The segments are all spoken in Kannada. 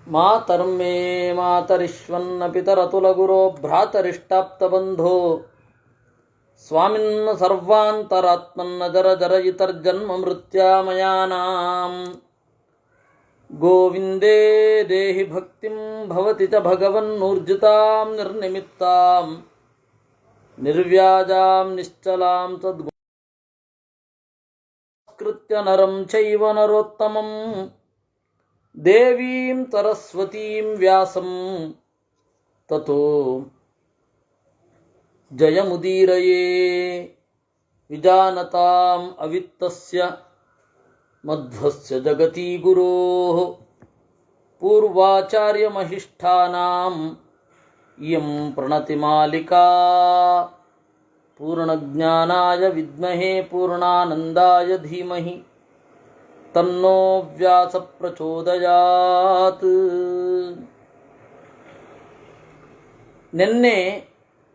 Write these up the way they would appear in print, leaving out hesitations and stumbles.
ಮಾತರ್ಮೇ ಮಾತರಿಶ್ವನ್ನ ಪಿತರತುಲಗುರೋ ಭ್ರಾತರಿಷ್ಟಾಪ್ತಬಂಧೋ ಸ್ವಾಮಿನ್ನ ಸರ್ವಾಂತರಾತ್ಮನ್ನ ಜರ ಜರಯಿತರ್ಜನ್ಮ ಮೃತ್ಯಾಮಯಾನಾಂ ಗೋವಿಂದೇ ದೇಹಿ ಭಕ್ತಿಂ ಭವತಿ ಚ ಭಗವನ್ನೂರ್ಜಿತಾಂ ನಿರ್ನಿಮಿತ್ತಾಂ ನಿರ್ವ್ಯಾಜಾಂ ನಿಶ್ಚಲಾಂ ತದ್ಗುಣಸ್ಕೃತ್ಯ ನರಂ ಚೈವ ನರೋತ್ತಮಂ ದೇವೀಂ ಸರಸ್ವತೀಂ ವ್ಯಾಸಂ ತತೋ ಜಯಮುದೀರಯೇ ವಿಜಾನತಾಂ ಅವಿತ್ತಸ್ಯ ಮಧ್ವಸ್ಯ ಜಗತಿ ಗುರೋಃ ಪೂರ್ವಾಚಾರ್ಯಮಹಿಷ್ಠಾನಾಂ ಇಯಂ ಪ್ರಣತಿಮಾಲಿಕಾ ಪೂರ್ಣಜ್ಞಾನಾಯ ವಿದ್ಮಹೇ ಪೂರ್ಣಾನಂದಾಯ ಧೀಮಹಿ ತನ್ನೋ ವ್ಯಾಸ ಪ್ರಚೋದಯಾತ್. ನಿನ್ನೆ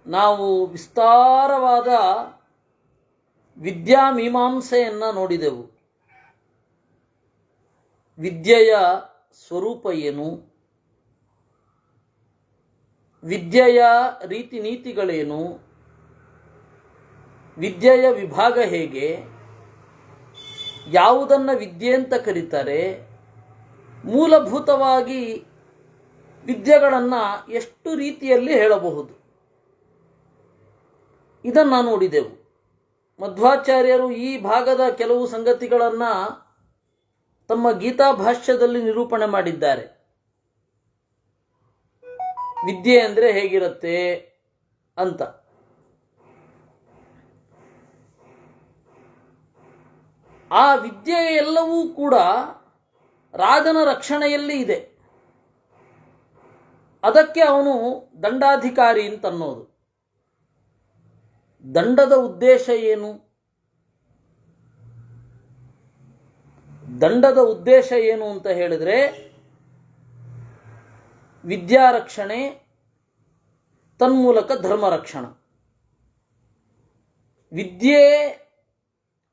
ನಾವು ವಿಸ್ತಾರವಾದ ವಿದ್ಯಾಮೀಮಾಂಸೆಯನ್ನು ನೋಡಿದೆವು. ವಿದ್ಯೆಯ ಸ್ವರೂಪ ಏನು, ವಿದ್ಯೆಯ ರೀತಿ ನೀತಿಗಳೇನು, ವಿದ್ಯೆಯ ವಿಭಾಗ ಹೇಗೆ, ಯಾವುದನ್ನು ವಿದ್ಯೆ ಅಂತ ಕರೀತಾರೆ, ಮೂಲಭೂತವಾಗಿ ವಿದ್ಯೆಗಳನ್ನು ಎಷ್ಟು ರೀತಿಯಲ್ಲಿ ಹೇಳಬಹುದು ಇದನ್ನು ನೋಡಿದೆವು. ಮಧ್ವಾಚಾರ್ಯರು ಈ ಭಾಗದ ಕೆಲವು ಸಂಗತಿಗಳನ್ನು ತಮ್ಮ ಗೀತಾ ಭಾಷ್ಯದಲ್ಲಿ ನಿರೂಪಣೆ ಮಾಡಿದ್ದಾರೆ. ವಿದ್ಯೆ ಅಂದರೆ ಹೇಗಿರುತ್ತೆ ಅಂತ. ಆ ವಿದ್ಯೆ ಎಲ್ಲವೂ ಕೂಡ ರಾಜನ ರಕ್ಷಣೆಯಲ್ಲಿ ಇದೆ. ಅದಕ್ಕೆ ಅವನು ದಂಡಾಧಿಕಾರಿ ಅಂತನ್ನೋದು. ದಂಡದ ಉದ್ದೇಶ ಏನು? ದಂಡದ ಉದ್ದೇಶ ಏನು ಅಂತ ಹೇಳಿದ್ರೆ, ವಿದ್ಯಾರಕ್ಷಣೆ, ತನ್ಮೂಲಕ ಧರ್ಮರಕ್ಷಣ. ವಿದ್ಯೆ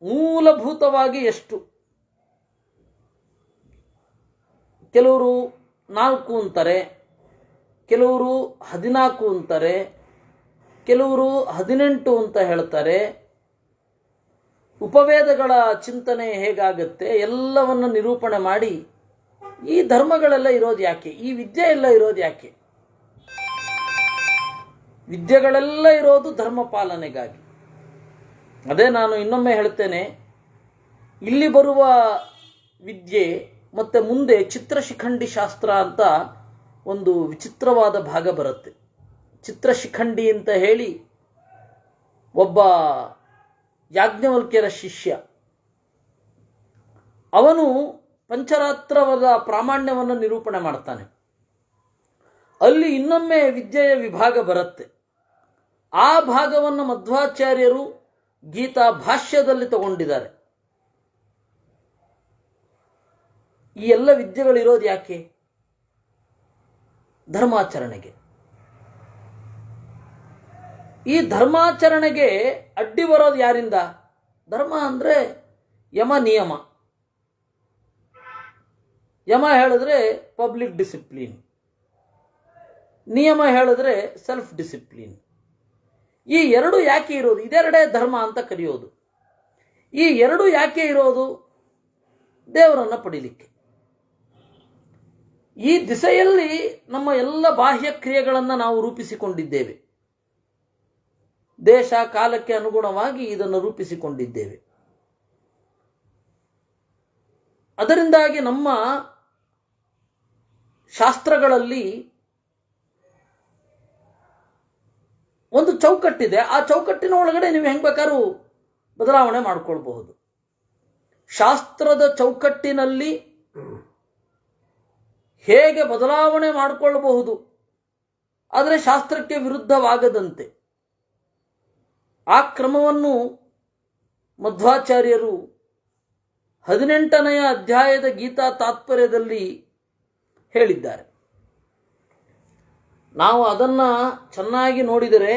ಮೂಲಭೂತವಾಗಿ ಎಷ್ಟು? ಕೆಲವರು 4 ಅಂತಾರೆ, ಕೆಲವರು 14 ಅಂತಾರೆ, ಕೆಲವರು 18 ಅಂತ ಹೇಳ್ತಾರೆ. ಉಪವೇದಗಳ ಚಿಂತನೆ ಹೇಗಾಗುತ್ತೆ ಎಲ್ಲವನ್ನು ನಿರೂಪಣೆ ಮಾಡಿ ಈ ಧರ್ಮಗಳೆಲ್ಲ ಇರೋದು ಯಾಕೆ, ಈ ವಿದ್ಯೆ ಎಲ್ಲ ಇರೋದು ಯಾಕೆ? ವಿದ್ಯೆಗಳೆಲ್ಲ ಇರೋದು ಧರ್ಮ ಪಾಲನೆಗಾಗಿ. ಅದೇ ನಾನು ಇನ್ನೊಮ್ಮೆ ಹೇಳ್ತೇನೆ, ಇಲ್ಲಿ ಬರುವ ವಿದ್ಯೆ ಮತ್ತು ಮುಂದೆ ಚಿತ್ರಶಿಖಂಡಿ ಶಾಸ್ತ್ರ ಅಂತ ಒಂದು ವಿಚಿತ್ರವಾದ ಭಾಗ ಬರುತ್ತೆ. ಚಿತ್ರಶಿಖಂಡಿ ಅಂತ ಹೇಳಿ ಒಬ್ಬ ಯಾಜ್ಞವಲ್ಕ್ಯರ ಶಿಷ್ಯ, ಅವನು ಪಂಚರಾತ್ರವಾದ ಪ್ರಾಮಾಣ್ಯವನ್ನು ನಿರೂಪಣೆ ಮಾಡ್ತಾನೆ. ಅಲ್ಲಿ ಇನ್ನೊಮ್ಮೆ ವಿದ್ಯೆಯ ವಿಭಾಗ ಬರುತ್ತೆ. ಆ ಭಾಗವನ್ನು ಮಧ್ವಾಚಾರ್ಯರು ಗೀತಾ ಭಾಷ್ಯದಲ್ಲಿ ತಗೊಂಡಿದ್ದಾರೆ. ಈ ಎಲ್ಲ ವಿದ್ಯೆಗಳಿರೋದು ಯಾಕೆ? ಧರ್ಮಾಚರಣೆಗೆ. ಈ ಧರ್ಮಾಚರಣೆಗೆ ಅಡ್ಡಿ ಬರೋದು ಯಾರಿಂದ? ಧರ್ಮ ಅಂದರೆ ಯಮ ನಿಯಮ. ಯಮ ಹೇಳಿದ್ರೆ ಪಬ್ಲಿಕ್ ಡಿಸಿಪ್ಲಿನ್, ನಿಯಮ ಹೇಳಿದ್ರೆ ಸೆಲ್ಫ್ ಡಿಸಿಪ್ಲಿನ್. ಈ ಎರಡು ಯಾಕೆ ಇರೋದು? ಇದೆರಡೇ ಧರ್ಮ ಅಂತ ಕರೆಯೋದು. ಈ ಎರಡು ಯಾಕೆ ಇರೋದು? ದೇವರನ್ನು ಪಡೀಲಿಕ್ಕೆ. ಈ ದಿಸೆಯಲ್ಲಿ ನಮ್ಮ ಎಲ್ಲ ಬಾಹ್ಯ ಕ್ರಿಯೆಗಳನ್ನು ನಾವು ರೂಪಿಸಿಕೊಂಡಿದ್ದೇವೆ. ದೇಶ ಕಾಲಕ್ಕೆ ಅನುಗುಣವಾಗಿ ಇದನ್ನು ರೂಪಿಸಿಕೊಂಡಿದ್ದೇವೆ. ಅದರಿಂದಾಗಿ ನಮ್ಮ ಶಾಸ್ತ್ರಗಳಲ್ಲಿ ಒಂದು ಚೌಕಟ್ಟಿದೆ. ಆ ಚೌಕಟ್ಟಿನ ಒಳಗಡೆ ನೀವು ಹೆಂಗೆ ಬೇಕಾದ್ರೂ ಬದಲಾವಣೆ ಮಾಡಿಕೊಳ್ಬಹುದು. ಶಾಸ್ತ್ರದ ಚೌಕಟ್ಟಿನಲ್ಲಿ ಹೇಗೆ ಬದಲಾವಣೆ ಮಾಡಿಕೊಳ್ಳಬಹುದು, ಆದರೆ ಶಾಸ್ತ್ರಕ್ಕೆ ವಿರುದ್ಧವಾಗದಂತೆ. ಆ ಕ್ರಮವನ್ನು ಮಧ್ವಾಚಾರ್ಯರು 18ನೇ ಅಧ್ಯಾಯದ ಗೀತಾ ತಾತ್ಪರ್ಯದಲ್ಲಿ ಹೇಳಿದ್ದಾರೆ. ನಾವು ಅದನ್ನು ಚೆನ್ನಾಗಿ ನೋಡಿದರೆ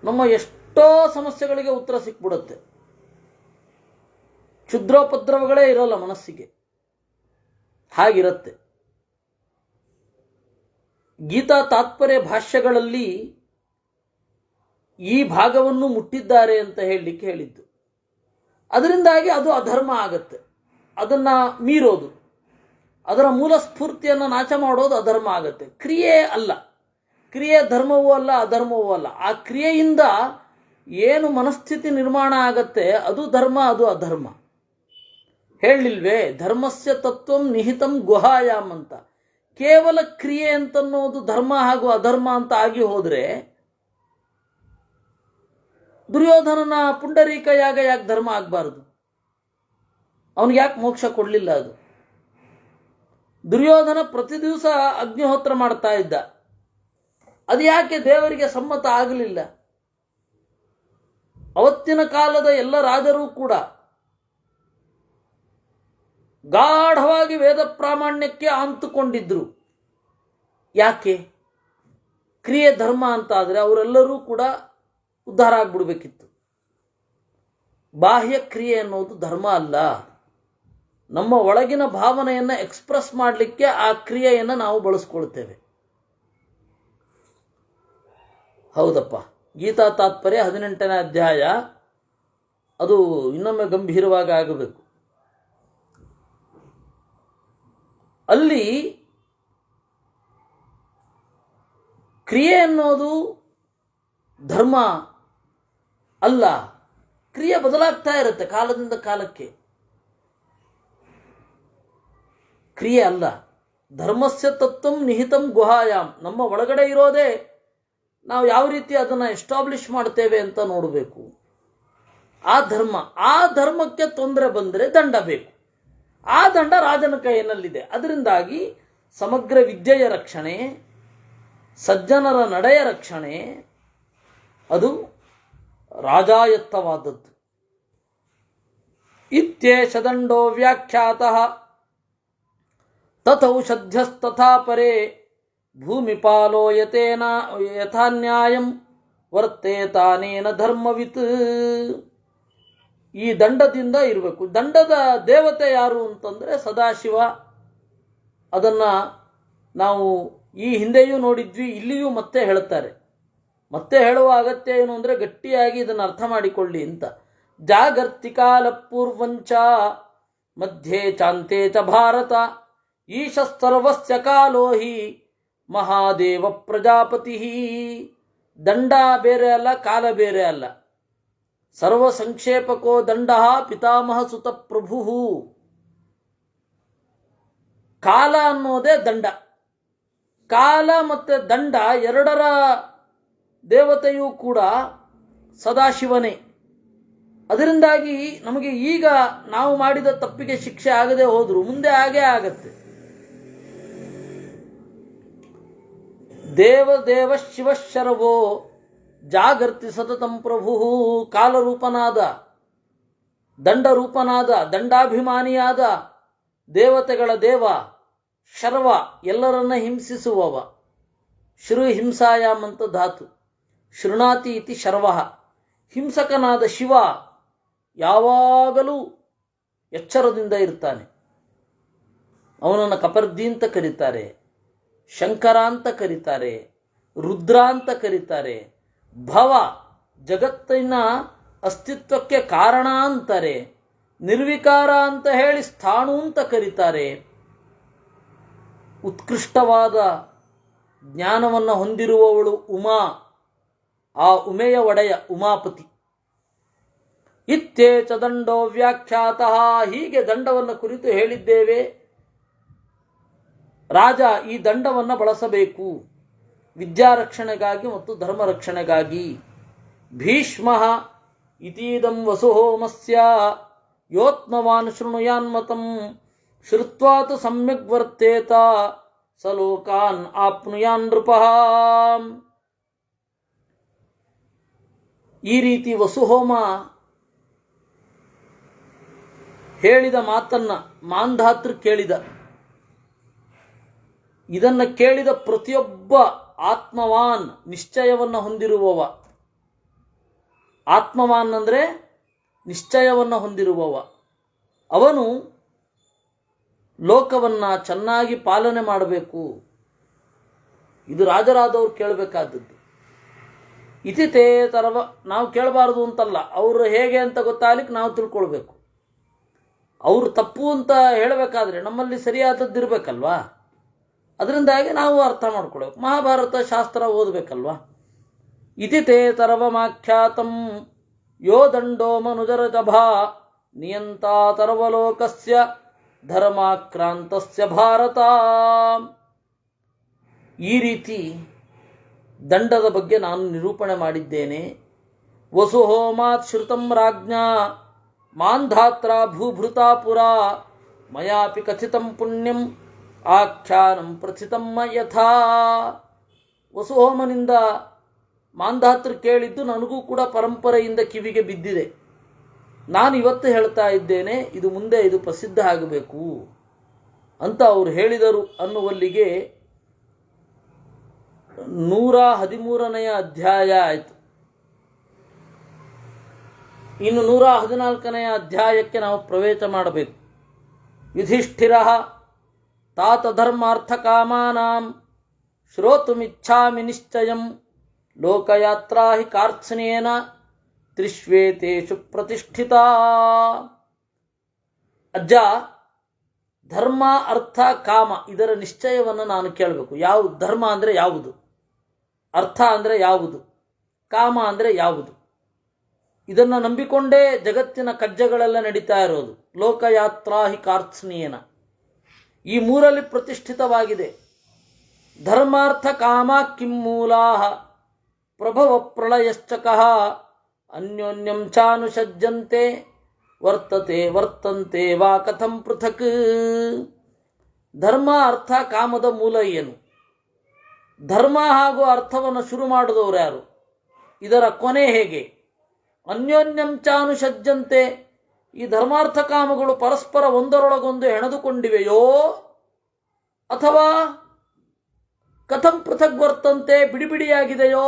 ನಮ್ಮ ಎಷ್ಟೋ ಸಮಸ್ಯೆಗಳಿಗೆ ಉತ್ತರ ಸಿಕ್ಬಿಡುತ್ತೆ. ಕ್ಷುದ್ರೋಪದ್ರವಗಳೇ ಇರೋಲ್ಲ ಮನಸ್ಸಿಗೆ, ಹಾಗಿರುತ್ತೆ. ಗೀತಾ ತಾತ್ಪರ್ಯ ಭಾಷ್ಯಗಳಲ್ಲಿ ಈ ಭಾಗವನ್ನು ಮುಟ್ಟಿದ್ದಾರೆ ಅಂತ ಹೇಳಲಿಕ್ಕೆ ಹೇಳಿದ್ದು. ಅದರಿಂದಾಗಿ ಅದು ಅಧರ್ಮ ಆಗತ್ತೆ. ಅದನ್ನು ಮೀರೋದು, ಅದರ ಮೂಲ ಸ್ಫೂರ್ತಿಯನ್ನು ನಾಶ ಮಾಡೋದು ಅಧರ್ಮ ಆಗತ್ತೆ. ಕ್ರಿಯೆ ಅಲ್ಲ, ಕ್ರಿಯೆ ಧರ್ಮವೂ ಅಲ್ಲ ಅಧರ್ಮವೂ ಅಲ್ಲ. ಆ ಕ್ರಿಯೆಯಿಂದ ಏನು ಮನಸ್ಥಿತಿ ನಿರ್ಮಾಣ ಆಗತ್ತೆ ಅದು ಧರ್ಮ, ಅದು ಅಧರ್ಮ. ಹೇಳಿಲ್ವೇ ಧರ್ಮಸ್ಯ ತತ್ವಂ ನಿಹಿತಂ ಗುಹಾಯಾಮ್ ಅಂತ. ಕೇವಲ ಕ್ರಿಯೆ ಅಂತನ್ನೋದು ಧರ್ಮ ಹಾಗೂ ಅಧರ್ಮ ಅಂತ ಆಗಿ ಹೋದರೆ ದುರ್ಯೋಧನನ ಪುಂಡರೀಕ ಯಾಗ ಯಾಕೆ ಧರ್ಮ ಆಗಬಾರದು? ಅವನಿಗೆ ಯಾಕೆ ಮೋಕ್ಷ ಕೊಡಲಿಲ್ಲ? ಅದು ದುರ್ಯೋಧನ ಪ್ರತಿ ದಿವಸ ಅಗ್ನಿಹೋತ್ರ ಮಾಡ್ತಾ ಇದ್ದ, ಅದು ಯಾಕೆ ದೇವರಿಗೆ ಸಮ್ಮತ ಆಗಲಿಲ್ಲ? ಅವತ್ತಿನ ಕಾಲದ ಎಲ್ಲ ರಾಜರೂ ಕೂಡ ಗಾಢವಾಗಿ ವೇದ ಪ್ರಾಮಾಣ್ಯಕ್ಕೆ ಅಂತುಕೊಂಡಿದ್ರು. ಯಾಕೆ? ಕ್ರಿಯೆ ಧರ್ಮ ಅಂತ ಆದರೆ ಅವರೆಲ್ಲರೂ ಕೂಡ ಉದ್ಧಾರ ಆಗ್ಬಿಡ್ಬೇಕಿತ್ತು. ಬಾಹ್ಯ ಕ್ರಿಯೆ ಅನ್ನೋದು ಧರ್ಮ ಅಲ್ಲ. ನಮ್ಮ ಒಳಗಿನ ಭಾವನೆಯನ್ನು ಎಕ್ಸ್ಪ್ರೆಸ್ ಮಾಡಲಿಕ್ಕೆ ಆ ಕ್ರಿಯೆಯನ್ನು ನಾವು ಬಳಸ್ಕೊಳ್ತೇವೆ. ಹೌದಪ್ಪ, ಗೀತಾ ತಾತ್ಪರ್ಯ 18ನೇ ಅಧ್ಯಾಯ ಅದು ಇನ್ನೊಮ್ಮೆ ಗಂಭೀರವಾಗಿ ಆಗಬೇಕು. ಅಲ್ಲಿ ಕ್ರಿಯೆ ಅನ್ನೋದು ಧರ್ಮ ಅಲ್ಲ. ಕ್ರಿಯೆ ಬದಲಾಗ್ತಾ ಇರುತ್ತೆ ಕಾಲದಿಂದ ಕಾಲಕ್ಕೆ. ಕ್ರಿಯೆ ಅಲ್ಲ. ಧರ್ಮಸ್ಯ ತತ್ವಂ ನಿಹಿತಂ ಗುಹಾಯಾಮ್. ನಮ್ಮ ಒಳಗಡೆ ಇರೋದೇ ನಾವು ಯಾವ ರೀತಿ ಅದನ್ನು ಎಸ್ಟಾಬ್ಲಿಷ್ ಮಾಡ್ತೇವೆ ಅಂತ ನೋಡಬೇಕು. ಆ ಧರ್ಮ, ಆ ಧರ್ಮಕ್ಕೆ ತೊಂದರೆ ಬಂದರೆ ದಂಡ ಬೇಕು. ಆ ದಂಡ ರಾಜನ ಕೈಯಲ್ಲಿದೆ. ಅದರಿಂದಾಗಿ ಸಮಗ್ರ ವಿದ್ಯೆಯ ರಕ್ಷಣೆ, ಸಜ್ಜನರ ನಡೆಯ ರಕ್ಷಣೆ ಅದು ರಾಜಾಯತ್ತವಾದದ್ದು. ಇತ್ಯೇಷ ದಂಡೋ ವ್ಯಾಖ್ಯಾತಃ ತಥೌಷಧ್ಯಸ್ತಥಾ ಪರೇ ಭೂಮಿಪಾಲೋ ಯಥಾ ನ್ಯಾಯಂ ವರ್ತೇತಾನೇನ ಧರ್ಮವಿತ್. ಈ ದಂಡದಿಂದ ಇರಬೇಕು. ದಂಡದ ದೇವತೆ ಯಾರು ಅಂತಂದರೆ ಸದಾಶಿವ. ಅದನ್ನು ನಾವು ಈ ಹಿಂದೆಯೂ ನೋಡಿದ್ವಿ, ಇಲ್ಲಿಯೂ ಮತ್ತೆ ಹೇಳ್ತಾರೆ. ಮತ್ತೆ ಹೇಳುವ ಅಗತ್ಯ ಏನು ಅಂದರೆ ಗಟ್ಟಿಯಾಗಿ ಇದನ್ನು ಅರ್ಥ ಮಾಡಿಕೊಳ್ಳಿ ಅಂತ. ಜಾಗರ್ತಿಕಾಲ ಪೂರ್ವಂಚ ಮಧ್ಯೆ ಚಾಂತೆ ಚ ಭಾರತ ಈಶಸ್ತರ್ವಸ್ಯ ಕಾಲೋ ಹಿ ಮಹಾದೇವ ಪ್ರಜಾಪತಿ. ದಂಡ ಬೇರೆ ಅಲ್ಲ, ಕಾಲ ಬೇರೆ ಅಲ್ಲ. ಸರ್ವ ಸಂಕ್ಷೇಪಕೋ ದಂಡ ಪಿತಾಮಹ ಸುತ ಪ್ರಭು. ಕಾಲ ಅನ್ನೋದೇ ದಂಡ. ಕಾಲ ಮತ್ತು ದಂಡ ಎರಡರ ದೇವತೆಯೂ ಕೂಡ ಸದಾಶಿವನೇ. ಅದರಿಂದಾಗಿ ನಮಗೆ ಈಗ ನಾವು ಮಾಡಿದ ತಪ್ಪಿಗೆ ಶಿಕ್ಷೆ ಆಗದೆ ಹೋದರೂ ಮುಂದೆ ಆಗೇ ಆಗತ್ತೆ. ದೇವದೇವ ಶಿವಶರವೋ ಜಾಗರ್ತಿ ಸತತಂ ಪ್ರಭು. ಕಾಲರೂಪನಾದ, ದಂಡರೂಪನಾದ, ದಂಡಾಭಿಮಾನಿಯಾದ ದೇವತೆಗಳ ದೇವ ಶರ್ವ, ಎಲ್ಲರನ್ನ ಹಿಂಸಿಸುವವ. ಶೃ ಹಿಂಸಾಯಾಮ್ ಅಂತ ಧಾತು. ಶೃಣಾತಿ ಇತಿ ಶರ್ವ. ಹಿಂಸಕನಾದ ಶಿವ ಯಾವಾಗಲೂ ಎಚ್ಚರದಿಂದ ಇರ್ತಾನೆ. ಅವನನ್ನು ಕಪರ್ದಿ ಅಂತ ಕರೀತಾರೆ, ಶಂಕರ ಅಂತ ಕರೀತಾರೆ, ರುದ್ರ ಅಂತ ಕರೀತಾರೆ. ಭವ ಜಗತ್ತಿನ ಅಸ್ತಿತ್ವಕ್ಕೆ ಕಾರಣ ಅಂತಾರೆ. ನಿರ್ವಿಕಾರ ಅಂತ ಹೇಳಿ ಸ್ಥಾಣು ಅಂತ ಕರೀತಾರೆ. ಉತ್ಕೃಷ್ಟವಾದ ಜ್ಞಾನವನ್ನು ಹೊಂದಿರುವವಳು ಉಮಾ, ಆ ಉಮೆಯ ಒಡೆಯ ಉಮಾಪತಿ. ಇತ್ಯೇಚ ದಂಡೋ ವ್ಯಾಖ್ಯಾತಃ. ಹೀಗೆ ದಂಡವನ್ನು ಕುರಿತು ಹೇಳಿದ್ದೇವೆ. ರಾಜ ಈ ದಂಡವನ್ನು ಬಳಸಬೇಕು ವಿದ್ಯಾರಕ್ಷಣೆಗಾಗಿ ಮತ್ತು ಧರ್ಮ ರಕ್ಷಣೆಗಾಗಿ. ಭೀಷ್ಮ ಇತೀದಂ ವಸುಹೋಮಸ್ಯ ಯೋತ್ಮವಾನ್ ಶೃಣುಯಾನ್ಮತಂ ಶ್ರುತ್ವಾ ತು ಸಮ್ಯಗ್ ವರ್ತೇತ ಸಲೋಕಾನ್ ಆಪ್ನುಯಾನ್ ನೃಪಃ. ಈ ರೀತಿ ವಸುಹೋಮ ಹೇಳಿದ ಮಾತನ್ನ ಮಾಂಧಾತೃ ಕೇಳಿದ. ಇದನ್ನು ಕೇಳಿದ ಪ್ರತಿಯೊಬ್ಬ ಆತ್ಮವಾನ್, ನಿಶ್ಚಯವನ್ನು ಹೊಂದಿರುವವ. ಆತ್ಮವಾನ್ ಅಂದರೆ ನಿಶ್ಚಯವನ್ನು ಹೊಂದಿರುವವ. ಅವನು ಲೋಕವನ್ನು ಚೆನ್ನಾಗಿ ಪಾಲನೆ ಮಾಡಬೇಕು. ಇದು ರಾಜರಾದವ್ರು ಕೇಳಬೇಕಾದದ್ದು. ಇತಿ ತೇ ತರವ ನಾವು ಕೇಳಬಾರದು ಅಂತಲ್ಲ, ಅವರು ಹೇಗೆ ಅಂತ ಗೊತ್ತಾಗ್ಲಿಕ್ಕೆ ನಾವು ತಿಳ್ಕೊಳ್ಬೇಕು. ಅವರು ತಪ್ಪು ಅಂತ ಹೇಳಬೇಕಾದ್ರೆ ನಮ್ಮಲ್ಲಿ ಸರಿಯಾದದ್ದಿರಬೇಕಲ್ವಾ. ಅದರಿಂದಾಗಿ ನಾವು ಅರ್ಥ ಮಾಡ್ಕೊಳ್ಬೇಕು. ಮಹಾಭಾರತ ಶಾಸ್ತ್ರ ಓದಬೇಕಲ್ವಾ. ಇತಿ ತೇ ತರವಮಾಖ್ಯಾತಂ ಯೋ ದಂಡೋ ಮನುಜರಜಭಾ ನಿಯಂತಾ ತರ್ವಲೋಕಸ್ಯ ಧರ್ಮಾಕ್ರಾಂತಸ್ಯ ಭಾರತ. ಈ ರೀತಿ ದಂಡದ ಬಗ್ಗೆ ನಾನು ನಿರೂಪಣೆ ಮಾಡಿದ್ದೇನೆ. ವಸುಹೋಮಾತ್ ಶ್ರುತಂ ರಾಜ್ಞಾ ಮಾಂಧಾತ್ರ ಭೂಭೃತಾ ಪುರಾ ಮಯಾಪಿ ಕಥಿತಂ ಪುಣ್ಯಂ ಆಖ್ಯಾನಂ ಪ್ರಥಿತಂ ಯಥಾ. ವಸುಹೋಮನಿಂದ ಮಾಂಧಾತ್ರ ಕೇಳಿದ್ದು ನನಗೂ ಕೂಡ ಪರಂಪರೆಯಿಂದ ಕಿವಿಗೆ ಬಿದ್ದಿದೆ. ನಾನು ಇವತ್ತು ಹೇಳ್ತಾ ಇದ್ದೇನೆ, ಇದು ಮುಂದೆ ಇದು ಪ್ರಸಿದ್ಧ ಆಗಬೇಕು ಅಂತ ಅವರು ಹೇಳಿದರು ಅನ್ನುವಲ್ಲಿಗೆ 113ನೇ ಅಧ್ಯಾಯ ಆಯಿತು. ಇನ್ನು 114ನೇ ಅಧ್ಯಾಯಕ್ಕೆ ನಾವು ಪ್ರವೇಶ ಮಾಡಬೇಕು. ಯುಧಿಷ್ಠಿರ ತಾತ ಧರ್ಮಾರ್ಥ ಕಾಮಾನಾಂ ಶ್ರೋತುಮಿಚ್ಛಾಮಿ ನಿಶ್ಚಯಂ ಲೋಕಯಾತ್ರಾ ಹಿ ಕಾರ್ತ್ಸ್ನೇನ ತ್ರಿಶ್ವೇತೇಷು ಪ್ರತಿಷ್ಠಿತಾ. ಅಜ್ಜ, ಧರ್ಮ ಅರ್ಥ ಕಾಮ ಇದರ ನಿಶ್ಚಯವನ್ನು ನಾನು ಕೇಳಬೇಕು. ಯಾವುದು ಧರ್ಮ ಅಂದರೆ ಯಾವುದು, ಅರ್ಥ ಅಂದರೆ ಯಾವುದು, ಕಾಮ ಅಂದರೆ ಯಾವುದು? ಇದನ್ನು ನಂಬಿಕೊಂಡೇ ಜಗತ್ತಿನ ಕಜ್ಜಗಳೆಲ್ಲ ನಡೀತಾ ಇರೋದು. ಲೋಕಯಾತ್ರಾ ಹಿ ಕಾರ್ತ್ಸ್ನೇನ ಈ ಮೂರಲ್ಲಿ ಪ್ರತಿಷ್ಠಿತವಾಗಿದೆ. ಧರ್ಮಾರ್ಥ ಕಾಮ ಕಿಂ ಮೂಲಾ ಪ್ರಭವ ಪ್ರಳಯಶ್ಚಕಃ ಅನ್ಯೋನ್ಯಂ ಚಾನುಷಜ್ಯಂತೆ ವರ್ತಂತೆ ವಾ ಕಥಂ ಪೃಥಕ್. ಧರ್ಮ ಅರ್ಥ ಕಾಮದ ಮೂಲ ಏನು? ಧರ್ಮ ಹಾಗೂ ಅರ್ಥವನ್ನು ಶುರು ಮಾಡಿದವರು ಯಾರು? ಇದರ ಕೊನೆ ಹೇಗೆ? ಅನ್ಯೋನ್ಯಂ ಚಾನುಷಜ್ಯಂತೆ ಈ ಧರ್ಮಾರ್ಥ ಕಾಮಗಳು ಪರಸ್ಪರ ಒಂದರೊಳಗೊಂದು ಹೆಣೆದುಕೊಂಡಿವೆಯೋ ಅಥವಾ ಕಥಂ ಪೃಥಕ್ ವರ್ತಂತೆ ಬಿಡಿಬಿಡಿಯಾಗಿದೆಯೋ,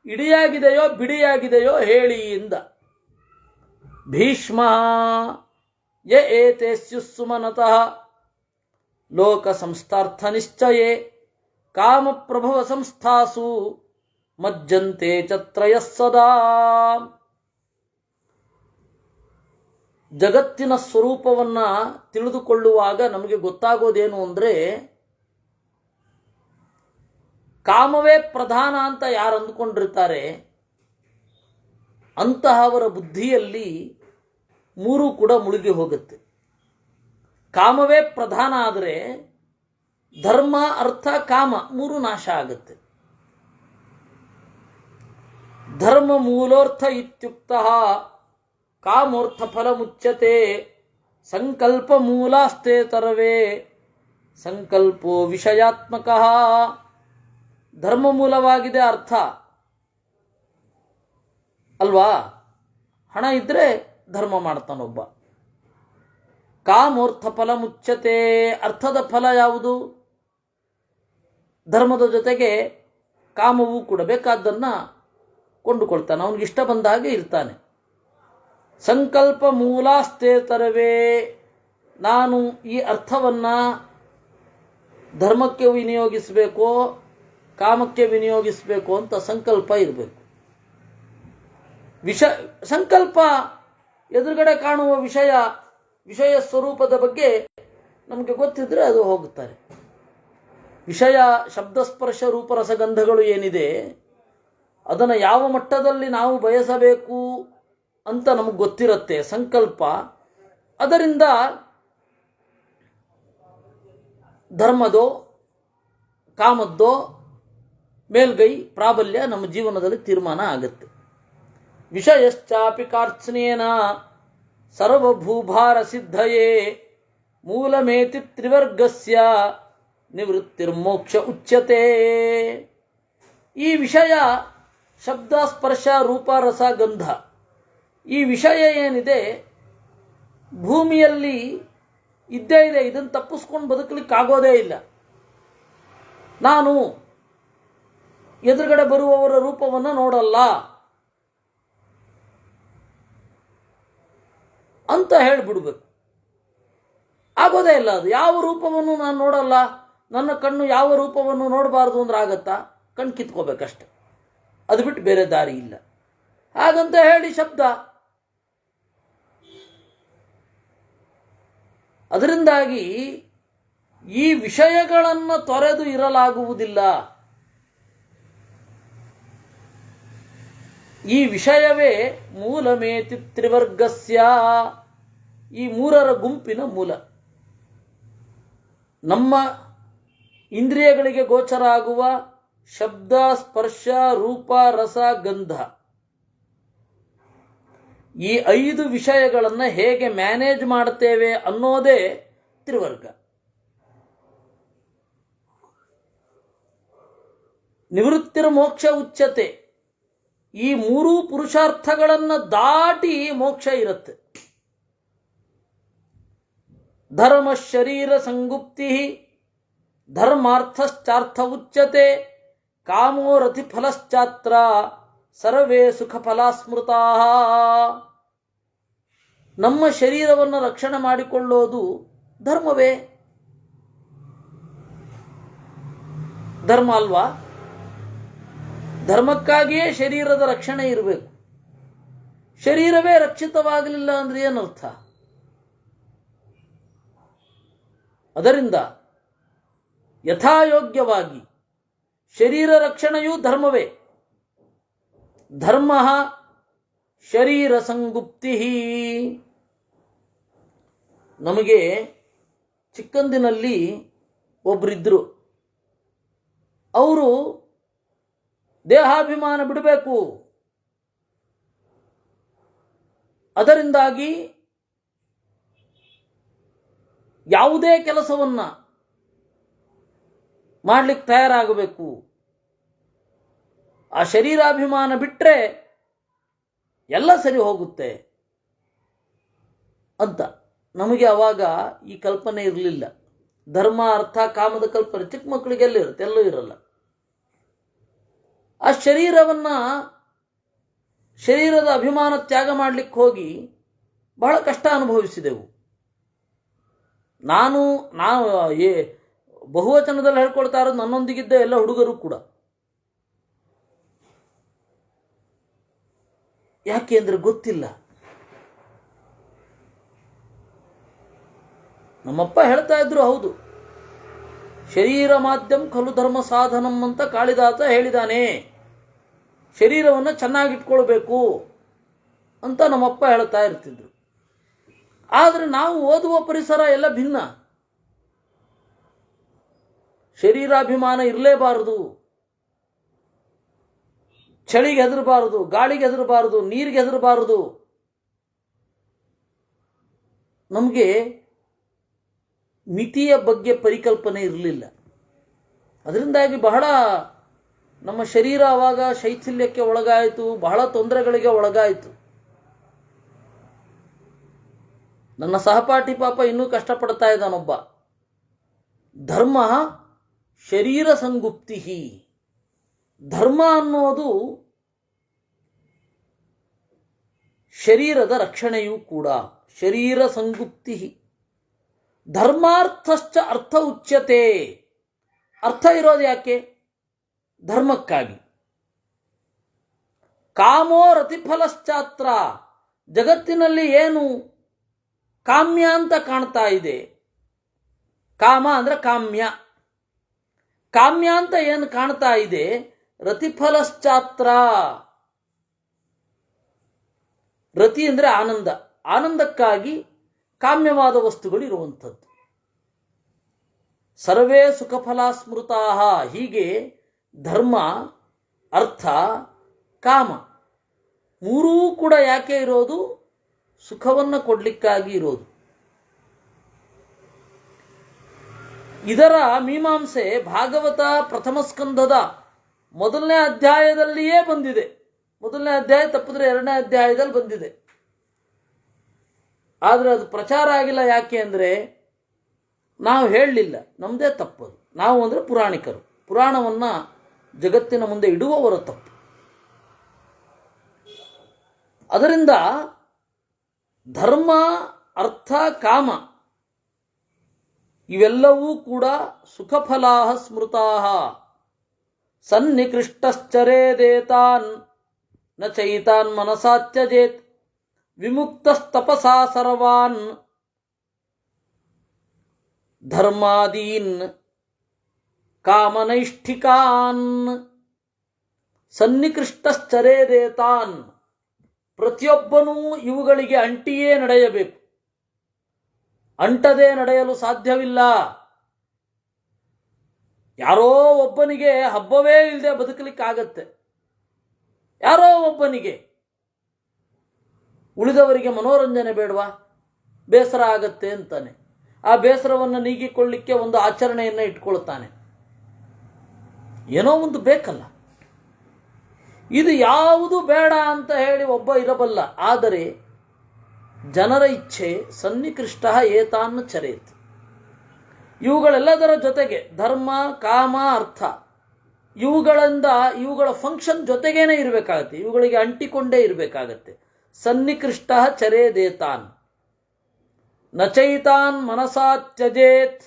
ಇಡಿಯಾಗಿದೆಯೋ ಬಿಡಿಯಾಗಿದೆಯೋ ಹೇಳಿ ಇಂದ. ಭೀಷ್ಮ ಯ ಏತೆ ಸ್ಯುಸ್ಸುಮನತಃ ಲೋಕ ಸಂಸ್ಥಾರ್ಥ ನಿಶ್ಚಯೇ ಕಾಮ ಪ್ರಭವ ಸಂಸ್ಥಾಸು ಮಜ್ಜಂತೆ ಚತ್ರಯಃ ಸದಾ. ಜಗತ್ತಿನ ಸ್ವರೂಪವನ್ನು ತಿಳಿದುಕೊಳ್ಳುವಾಗ ನಮಗೆ ಗೊತ್ತಾಗೋದೇನು ಅಂದರೆ, ಕಾಮವೇ ಪ್ರಧಾನ ಅಂತ ಯಾರು ಅಂದುಕೊಂಡಿರ್ತಾರೆ ಅಂತಹವರ ಬುದ್ಧಿಯಲ್ಲಿ ಮೂರೂ ಕೂಡ ಮುಳುಗಿ ಹೋಗುತ್ತೆ. ಕಾಮವೇ ಪ್ರಧಾನ ಆದರೆ ಧರ್ಮ ಅರ್ಥ ಕಾಮ ಮೂರು ನಾಶ ಆಗುತ್ತೆ. ಧರ್ಮ ಮೂಲೋರ್ಥ ಇತ್ಯುಕ್ತಃ ಕಾಮೋರ್ಥ ಫಲ ಮುಚ್ಯತೆ ಸಂಕಲ್ಪ ಮೂಲಾಸ್ತೆ ತರವೇ ಸಂಕಲ್ಪೋ ವಿಷಯಾತ್ಮಕಃ. ಧರ್ಮ ಮೂಲವಾಗಿದೆ ಅರ್ಥ ಅಲ್ವಾ? ಹಣ ಇದ್ರೆ ಧರ್ಮ ಮಾಡ್ತಾನೊಬ್ಬ. ಕಾಮೋರ್ಥ ಫಲ ಮುಚ್ಯತೆ, ಅರ್ಥದ ಫಲ ಯಾವುದು? ಧರ್ಮದ ಜೊತೆಗೆ ಕಾಮವೂ ಕೂಡ ಬೇಕಾದ್ದನ್ನು ಕೊಂಡುಕೊಳ್ತಾನೆ, ಅವನಿಗಿಷ್ಟ ಬಂದ ಹಾಗೆ ಇರ್ತಾನೆ. ಸಂಕಲ್ಪ ಮೂಲಾಸ್ತೆ ತರವೇ, ನಾನು ಈ ಅರ್ಥವನ್ನು ಧರ್ಮಕ್ಕೆ ವಿನಿಯೋಗಿಸಬೇಕೋ ಕಾಮಕ್ಕೆ ವಿನಿಯೋಗಿಸಬೇಕು ಅಂತ ಸಂಕಲ್ಪ ಇರಬೇಕು. ಸಂಕಲ್ಪ ಎದುರುಗಡೆ ಕಾಣುವ ವಿಷಯ ಸ್ವರೂಪದ ಬಗ್ಗೆ ನಮಗೆ ಗೊತ್ತಿದ್ರೆ ಅದು ಹೋಗುತ್ತಾರೆ. ವಿಷಯ ಶಬ್ದಸ್ಪರ್ಶ ರೂಪರಸಗಂಧಗಳು ಏನಿದೆ ಅದನ್ನು ಯಾವ ಮಟ್ಟದಲ್ಲಿ ನಾವು ಬಯಸಬೇಕು ಅಂತ ನಮಗೆ ಗೊತ್ತಿರುತ್ತೆ ಸಂಕಲ್ಪ. ಅದರಿಂದ ಧರ್ಮದೋ ಕಾಮದ್ದೋ ಮೇಲ್ಗೈ ಪ್ರಾಬಲ್ಯ ನಮ್ಮ ಜೀವನದಲ್ಲಿ ತೀರ್ಮಾನ ಆಗುತ್ತೆ. ವಿಷಯಶ್ಚಾಪಿ ಕಾರ್ತ್ಸ್ನೇನ ಸರ್ವಭೂಭಾರ ಸಿದ್ಧಯೇ ಮೂಲಮೇತಿ ತ್ರಿವರ್ಗಸ್ಯ ನಿವೃತ್ತಿರ್ಮೋಕ್ಷ ಉಚ್ಯತೆ. ಈ ವಿಷಯ ಶಬ್ದ ಸ್ಪರ್ಶ ರೂಪ ರಸ ಗಂಧ, ಈ ವಿಷಯ ಏನಿದೆ ಭೂಮಿಯಲ್ಲಿ ಇದ್ದೇ ಇದೆ, ಇದನ್ನು ತಪ್ಪಿಸ್ಕೊಂಡು ಬದುಕಲಿಕ್ಕಾಗೋದೇ ಇಲ್ಲ. ನಾನು ಎದುರುಗಡೆ ಬರುವವರ ರೂಪವನ್ನು ನೋಡಲ್ಲ ಅಂತ ಹೇಳಿಬಿಡ್ಬೇಕು. ಆಗೋದೇ ಇಲ್ಲ. ಅದು ಯಾವ ರೂಪವನ್ನು ನಾನು ನೋಡಲ್ಲ, ನನ್ನ ಕಣ್ಣು ಯಾವ ರೂಪವನ್ನು ನೋಡಬಾರ್ದು ಅಂದ್ರೆ ಆಗತ್ತಾ? ಕಣ್ಣು ಕಿತ್ಕೋಬೇಕಷ್ಟೆ, ಅದು ಬಿಟ್ಟು ಬೇರೆ ದಾರಿ ಇಲ್ಲ. ಹಾಗಂತ ಹೇಳಿ ಶಬ್ದ. ಅದರಿಂದಾಗಿ ಈ ವಿಷಯಗಳನ್ನು ತೊರೆದು ಇರಲಾಗುವುದಿಲ್ಲ. ಈ ವಿಷಯವೇ ಮೂಲಮೇತಿ ತ್ರಿವರ್ಗಸ್ಯ, ಈ ಮೂರರ ಗುಂಪಿನ ಮೂಲ. ನಮ್ಮ ಇಂದ್ರಿಯಗಳಿಗೆ ಗೋಚರ ಆಗುವ ಶಬ್ದ, ಸ್ಪರ್ಶ, ರೂಪ, ರಸ, ಗಂಧ, ಈ 5 ವಿಷಯಗಳನ್ನು ಹೇಗೆ ಮ್ಯಾನೇಜ್ ಮಾಡ್ತೇವೆ ಅನ್ನೋದೇ ತ್ರಿವರ್ಗ. ನಿವೃತ್ತಿರ ಮೋಕ್ಷ ಉಚ್ಯತೆ. ಈ 3 ಪುರುಷಾರ್ಥಗಳನ್ನು ದಾಟಿ ಮೋಕ್ಷ ಇರುತ್ತೆ. ಧರ್ಮ ಶರೀರ ಸಂಗುಪ್ತಿ ಧರ್ಮಾರ್ಥಶ್ಚಾರ್ಥ ಉಚ್ಯತೆ ಕಾಮೋ ರತಿಫಲಶ್ಚಾತ್ರ ಸರ್ವೇ ಸುಖಫಲ ಸ್ಮೃತಾ. ನಮ್ಮ ಶರೀರವನ್ನು ರಕ್ಷಣೆ ಮಾಡಿಕೊಳ್ಳೋದು ಧರ್ಮವೇ. ಧರ್ಮ ಅಲ್ವಾ? ಧರ್ಮಕ್ಕಾಗಿಯೇ ಶರೀರದ ರಕ್ಷಣೆ ಇರಬೇಕು. ಶರೀರವೇ ರಕ್ಷಿತವಾಗಲಿಲ್ಲ ಅಂದ್ರೆ ಏನರ್ಥ? ಅದರಿಂದ ಯಥಾಯೋಗ್ಯವಾಗಿ ಶರೀರ ರಕ್ಷಣೆಯೂ ಧರ್ಮವೇ. ಧರ್ಮ ಶರೀರ ಸಂಗುಪ್ತಿ. ನಮಗೆ ಚಿಕ್ಕಂದಿನಲ್ಲಿ ಒಬ್ಬರಿದ್ದರು. ಅವರು ದೇಹಾಭಿಮಾನ ಬಿಡಬೇಕು, ಅದರಿಂದಾಗಿ ಯಾವುದೇ ಕೆಲಸವನ್ನು ಮಾಡಲಿಕ್ಕೆ ತಯಾರಾಗಬೇಕು. ಆ ಶರೀರಾಭಿಮಾನ ಬಿಟ್ಟರೆ ಎಲ್ಲ ಸರಿ ಹೋಗುತ್ತೆ ಅಂತ. ನಮಗೆ ಆವಾಗ ಈ ಕಲ್ಪನೆ ಇರಲಿಲ್ಲ. ಧರ್ಮ ಅರ್ಥ ಕಾಮದ ಕಲ್ಪನೆ ಚಿಕ್ಕ ಮಕ್ಕಳಿಗೆಲ್ಲ ಇರುತ್ತೆ, ಎಲ್ಲೂ ಇರಲ್ಲ. ಆ ಶರೀರದ ಅಭಿಮಾನ ತ್ಯಾಗ ಮಾಡಲಿಕ್ಕೆ ಹೋಗಿ ಬಹಳ ಕಷ್ಟ ಅನುಭವಿಸಿದೆವು. ನಾನು ಬಹುವಚನದಲ್ಲಿ ಹೇಳ್ಕೊಳ್ತಾ ಇರೋದು ನನ್ನೊಂದಿಗಿದ್ದ ಎಲ್ಲ ಹುಡುಗರು ಕೂಡ. ಯಾಕೆ ಅಂದರೆ ಗೊತ್ತಿಲ್ಲ. ನಮ್ಮಪ್ಪ ಹೇಳ್ತಾ ಇದ್ರು, ಹೌದು, ಶರೀರ ಮಾಧ್ಯಮ ಖಲು ಧರ್ಮ ಸಾಧನಂ ಅಂತ ಕಾಳಿದಾಸ ಹೇಳಿದಾನೆ. ಶರೀರವನ್ನು ಚೆನ್ನಾಗಿಟ್ಕೊಳ್ಬೇಕು ಅಂತ ನಮ್ಮಪ್ಪ ಹೇಳ್ತಾ ಇರ್ತಿದ್ರು. ಆದರೆ ನಾವು ಓದುವ ಪರಿಸರ ಎಲ್ಲ ಭಿನ್ನ. ಶರೀರಾಭಿಮಾನ ಇರಲೇಬಾರದು. ಚಳಿಗೆ ಹೆದರಬಾರದು, ಗಾಳಿಗೆ ಹೆದರಬಾರದು, ನೀರಿಗೆ ಹೆದರಬಾರದು. ನಮಗೆ ಮಿತಿಯ ಬಗ್ಗೆ ಪರಿಕಲ್ಪನೆ ಇರಲಿಲ್ಲ. ಅದರಿಂದಾಗಿ ಬಹಳ ನಮ್ಮ ಶರೀರ ಆವಾಗ ಶೈಥಿಲ್ಯಕ್ಕೆ ಒಳಗಾಯಿತು, ಬಹಳ ತೊಂದರೆಗಳಿಗೆ ಒಳಗಾಯಿತು. ನನ್ನ ಸಹಪಾಠಿ ಪಾಪ ಇನ್ನೂ ಕಷ್ಟಪಡ್ತಾ ಇದ್ದಾನೊಬ್ಬ. ಧರ್ಮ ಶರೀರ ಸಂಗುಪ್ತಿ. ಧರ್ಮ ಅನ್ನೋದು ಶರೀರದ ರಕ್ಷಣೆಯೂ ಕೂಡ. ಶರೀರ ಸಂಗುಪ್ತಿ. ಧರ್ಮಾರ್ಥಶ್ಚ ಅರ್ಥ ಉಚ್ಯತೆ. ಅರ್ಥ ಇರೋದು ಯಾಕೆ? ಧರ್ಮಕ್ಕಾಗಿ. ಕಾಮೋ ರತಿಫಲಶ್ಚಾತ್ರ. ಜಗತ್ತಿನಲ್ಲಿ ಏನು ಕಾಮ್ಯ ಅಂತ ಕಾಣ್ತಾ ಇದೆ, ಕಾಮ ಅಂದ್ರೆ ಕಾಮ್ಯ, ಕಾಮ್ಯ ಅಂತ ಏನು ಕಾಣ್ತಾ ಇದೆ, ರತಿಫಲಶ್ಚಾತ್ರ. ರತಿ ಅಂದ್ರೆ ಆನಂದ, ಆನಂದಕ್ಕಾಗಿ ಕಾಮ್ಯವಾದ ವಸ್ತುಗಳು ಇರುವಂಥದ್ದು. ಸರ್ವೇ ಸುಖಫಲ ಸ್ಮೃತಾ. ಹೀಗೆ ಧರ್ಮ, ಅರ್ಥ, ಕಾಮ ಮೂರೂ ಕೂಡ ಯಾಕೆ ಇರೋದು? ಸುಖವನ್ನು ಕೊಡ್ಲಿಕ್ಕಾಗಿ ಇರೋದು. ಇದರ ಮೀಮಾಂಸೆ ಭಾಗವತ ಪ್ರಥಮ ಸ್ಕಂದದ 1ನೇ ಅಧ್ಯಾಯದಲ್ಲಿಯೇ ಬಂದಿದೆ. 1ನೇ ಅಧ್ಯಾಯ ತಪ್ಪಿದ್ರೆ 2ನೇ ಅಧ್ಯಾಯದಲ್ಲಿ ಬಂದಿದೆ. ಆದರೆ ಅದು ಪ್ರಚಾರ ಆಗಿಲ್ಲ. ಯಾಕೆ ಅಂದರೆ ನಾವು ಹೇಳಲಿಲ್ಲ, ನಮ್ಮದೇ ತಪ್ಪದು. ನಾವು ಅಂದರೆ ಪುರಾಣಿಕರು, ಪುರಾಣವನ್ನು ಜಗತ್ತಿನ ಮುಂದೆ ಇಡುವವರ ತಪ್ಪು. ಅದರಿಂದ ಧರ್ಮ, ಅರ್ಥ, ಕಾಮ ಇವೆಲ್ಲವೂ ಕೂಡ ಸುಖಫಲಾಹ ಸ್ಮೃತಾಹ. ಸನ್ನಿಕೃಷ್ಟಶ್ಚರೇದೇತಾನ್ ನ ಚೈತಾನ್ ಮನಸಾ ತ್ಯಜೇತ್ ವಿಮುಕ್ತಸ್ತಪಸಾ ಸರ್ವಾನ್ ಧರ್ಮಾದೀನ್ ಕಾಮನೈಷ್ಠಿಕಾನ್. ಸನ್ನಿಕೃಷ್ಟಶ್ಚರೇದೇತಾನ್, ಪ್ರತಿಯೊಬ್ಬನೂ ಇವುಗಳಿಗೆ ಅಂಟಿಯೇ ನಡೆಯಬೇಕು. ಅಂಟದೇ ನಡೆಯಲು ಸಾಧ್ಯವಿಲ್ಲ. ಯಾರೋ ಒಬ್ಬನಿಗೆ ಹಬ್ಬವೇ ಇಲ್ಲದೆ ಬದುಕಲಿಕ್ಕಾಗತ್ತೆ, ಯಾರೋ ಒಬ್ಬನಿಗೆ. ಉಳಿದವರಿಗೆ ಮನೋರಂಜನೆ ಬೇಡವಾ? ಬೇಸರ ಆಗತ್ತೆ ಅಂತಾನೆ. ಆ ಬೇಸರವನ್ನು ನೀಗಿಕೊಳ್ಳಿಕ್ಕೆ ಒಂದು ಆಚರಣೆಯನ್ನು ಇಟ್ಕೊಳ್ತಾನೆ. ಏನೋ ಒಂದು ಬೇಕಲ್ಲ. ಇದು ಯಾವುದು ಬೇಡ ಅಂತ ಹೇಳಿ ಒಬ್ಬ ಇರಬಲ್ಲ. ಆದರೆ ಜನರ ಇಚ್ಛೆ ಸನ್ನಿಕೃಷ್ಟ ಏತಾನ್ ಚರೇತ್. ಇವುಗಳೆಲ್ಲದರ ಜೊತೆಗೆ ಧರ್ಮ, ಕಾಮ, ಅರ್ಥ, ಇವುಗಳ ಫಂಕ್ಷನ್ ಜೊತೆಗೇನೆ ಇರಬೇಕಾಗತ್ತೆ. ಇವುಗಳಿಗೆ ಅಂಟಿಕೊಂಡೇ ಇರಬೇಕಾಗತ್ತೆ. ಸನ್ನಿಕೃಷ್ಟ ಚರೇದೇತಾನ್ ನಚೈತಾನ್ ಮನಸಾ ತ್ಯಜೇತ್.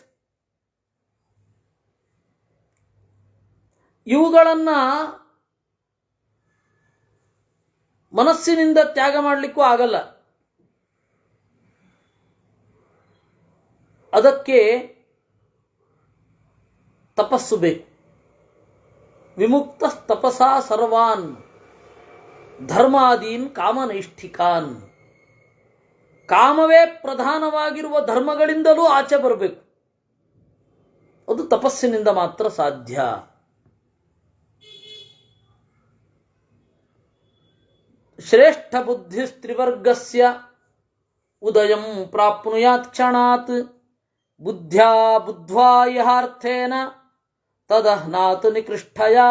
ಇವುಗಳನ್ನ ಮನಸ್ಸಿನಿಂದ ತ್ಯಾಗ ಮಾಡಲಿಕ್ಕೂ ಆಗಲ್ಲ. ಅದಕ್ಕೆ ತಪಸ್ಸು ಬೇಕು. ವಿಮುಕ್ತ ತಪಸಾ ಸರ್ವಾನ್ ಧರ್ಮಾದೀನ್ ಕಾಮನೈಷ್ಠಿಕಾನ್. ಕಾಮವೇ ಪ್ರಧಾನವಾಗಿರುವ ಧರ್ಮಗಳಿಂದಲೂ ಆಚೆ ಬರಬೇಕು. ಅದು ತಪಸ್ಸಿನಿಂದ ಮಾತ್ರ ಸಾಧ್ಯ. ಶ್ರೇಷ್ಠ ಬುದ್ಧಿಸ್ತ್ರಿವರ್ಗಸ್ಯ ಉದಯಂ ಪ್ರಾಪ್ನುಯಾತ್ ಕ್ಷಣಾತ್ ಬುದ್ಧ್ಯಾ ಬುದ್ಧ್ವಾ ಯಹಾರ್ಥೇನ ತದಹ್ನಾತ್ ನಿಕೃಷ್ಟಯಾ.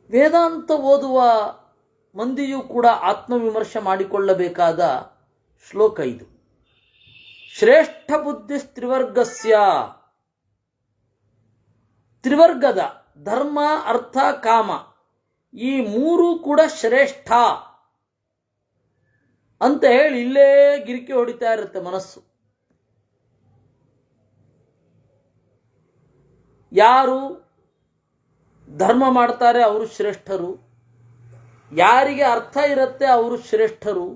ವೇದಾಂತ ಓದುವ ಮಂದಿಯೂ ಕೂಡ ಆತ್ಮವಿಮರ್ಶೆ ಮಾಡಿಕೊಳ್ಳಬೇಕಾದ ಶ್ಲೋಕ ಇದು. ಶ್ರೇಷ್ಠ ಬುದ್ಧಿಸ್ತ್ರಿವರ್ಗಸ್ಯ, ತ್ರಿವರ್ಗದ ಧರ್ಮ, ಅರ್ಥ, ಕಾಮ ಈ ಮೂರೂ ಕೂಡ ಶ್ರೇಷ್ಠ ಅಂತ ಹೇಳಿ ಇಲ್ಲೇ ಗಿರಿಕೆ ಹೊಡಿತಾ ಇರುತ್ತೆ ಮನಸ್ಸು. ಯಾರು ಧರ್ಮ ಮಾಡ್ತಾರೆ ಅವರು ಶ್ರೇಷ್ಠರು, ಯಾರಿಗೆ ಅರ್ಥ ಇರುತ್ತೆ ಅವರು ಶ್ರೇಷ್ಠರು,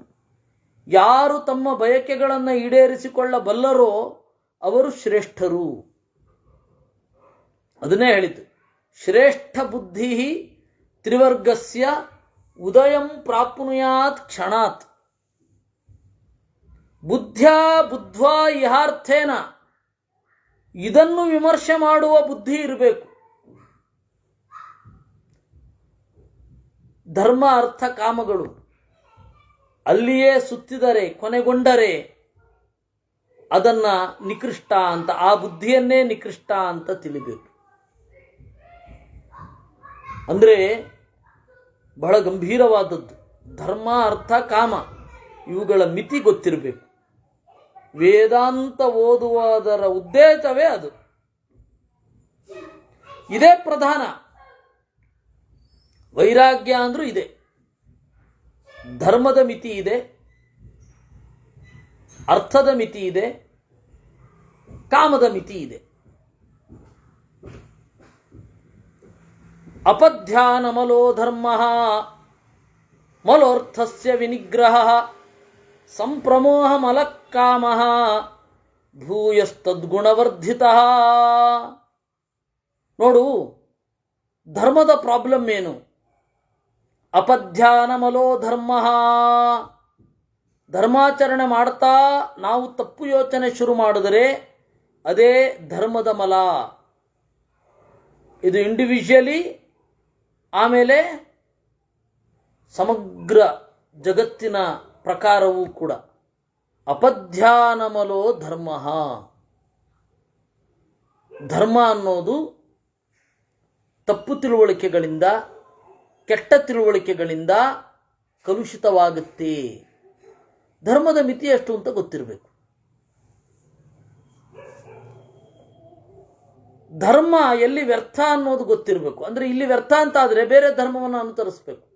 ಯಾರು ತಮ್ಮ ಬಯಕೆಗಳನ್ನು ಈಡೇರಿಸಿಕೊಳ್ಳಬಲ್ಲರೋ ಅವರು ಶ್ರೇಷ್ಠರು. ಅದನ್ನೇ ಹೇಳಿತು, ಶ್ರೇಷ್ಠ ಬುದ್ಧಿ ತ್ರಿವರ್ಗಸ್ಯ ಉದಯಂ ಪ್ರಾಪ್ನುಯಾತ್ ಕ್ಷಣಾತ್. ಬುದ್ಧ್ಯಾ ಬುದ್ಧ್ವಾ ಇಹಾರ್ಥೇನ, ಇದನ್ನು ವಿಮರ್ಶೆ ಮಾಡುವ ಬುದ್ಧಿ ಇರಬೇಕು. ಧರ್ಮ, ಅರ್ಥ, ಕಾಮಗಳು ಅಲ್ಲಿಯೇ ಸುತ್ತಿದರೆ ಕೊನೆಗೊಂಡರೆ ಅದನ್ನ ನಿಕೃಷ್ಟ ಅಂತ, ಆ ಬುದ್ಧಿಯನ್ನೇ ನಿಕೃಷ್ಟ ಅಂತ ತಿಳಿಬೇಕು. ಅಂದರೆ ಬಹಳ ಗಂಭೀರವಾದದ್ದು. ಧರ್ಮ, ಅರ್ಥ, ಕಾಮ ಇವುಗಳ ಮಿತಿ ಗೊತ್ತಿರಬೇಕು. ವೇದಾಂತ ಓದುವುದರ ಉದ್ದೇಶವೇ ಅದು. ಇದೇ ಪ್ರಧಾನ. ವೈರಾಗ್ಯ ಅಂದ್ರೂ ಇದೆ. ಧರ್ಮದ ಮಿತಿ ಇದೆ, ಅರ್ಥದ ಮಿತಿ ಇದೆ, ಕಾಮದ ಮಿತಿ ಇದೆ. ಅಪಧ್ಯಾನಮಲೋ ಧರ್ಮ ಮಲೋರ್ಥಸ್ಯ ವಿನಿಗ್ರಹ ಸಂಪ್ರಮೋಹ ಮಲಕ್ಕಾಮ ಭೂಯಸ್ತದ್ಗುಣವರ್ಧಿತ. ನೋಡು, ಧರ್ಮದ ಪ್ರಾಬ್ಲಮ್ ಏನು? ಅಪಧ್ಯಾನಮಲೋ ಧರ್ಮ. ಧರ್ಮಾಚರಣೆ ಮಾಡ್ತಾ ನಾವು ತಪ್ಪು ಯೋಚನೆ ಶುರು ಮಾಡಿದರೆ ಅದೇ ಧರ್ಮದ ಮಲ. ಇದು ಇಂಡಿವಿಜುವಲಿ, ಆಮೇಲೆ ಸಮಗ್ರ ಜಗತ್ತಿನ ಪ್ರಕಾರವೂ ಕೂಡ. ಅಪಧ್ಯಾನಮಲೋ ಧರ್ಮ. ಧರ್ಮ ಅನ್ನೋದು ತಪ್ಪು ತಿಳುವಳಿಕೆಗಳಿಂದ, ಕೆಟ್ಟ ತಿಳುವಳಿಕೆಗಳಿಂದ ಕಲುಷಿತವಾಗುತ್ತೆ. ಧರ್ಮದ ಮಿತಿ ಎಷ್ಟು ಅಂತ ಗೊತ್ತಿರಬೇಕು. ಧರ್ಮ ಎಲ್ಲಿ ವ್ಯರ್ಥ ಅನ್ನೋದು ಗೊತ್ತಿರಬೇಕು. ಅಂದರೆ ಇಲ್ಲಿ ವ್ಯರ್ಥ ಅಂತ ಆದರೆ ಬೇರೆ ಧರ್ಮವನ್ನು ಅನುಸರಿಸಬೇಕು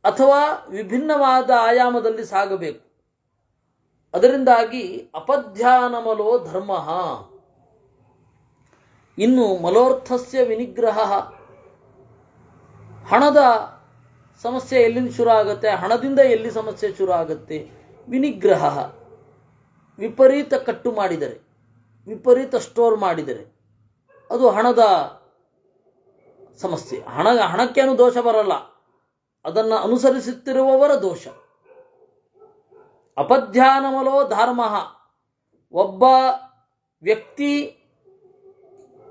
ಅಥವಾ ವಿಭಿನ್ನವಾದ ಆಯಾಮದಲ್ಲಿ ಸಾಗಬೇಕು. ಅದರಿಂದಾಗಿ ಅಪಧ್ಯಾನಮಲೋ ಧರ್ಮ. ಇನ್ನು ಮಲೋರ್ಥಸ್ಯ ವಿನಿಗ್ರಹ, ಹಣದ ಸಮಸ್ಯೆ ಎಲ್ಲಿಂದ ಶುರು ಆಗುತ್ತೆ, ಹಣದಿಂದ ಎಲ್ಲಿ ಸಮಸ್ಯೆ ಶುರು ಆಗುತ್ತೆ. ವಿನಿಗ್ರಹ, ವಿಪರೀತ ಕಟ್ಟು ಮಾಡಿದರೆ, ವಿಪರೀತ ಸ್ಟೋರ್ ಮಾಡಿದರೆ ಅದು ಹಣದ ಸಮಸ್ಯೆ. ಹಣಕ್ಕೇನು ದೋಷ ಬರಲ್ಲ, ಅದನ್ನು ಅನುಸರಿಸುತ್ತಿರುವವರ ದೋಷ. ಅಪಧ್ಯಾನಮಲೋ ಧರ್ಮ, ಒಬ್ಬ ವ್ಯಕ್ತಿ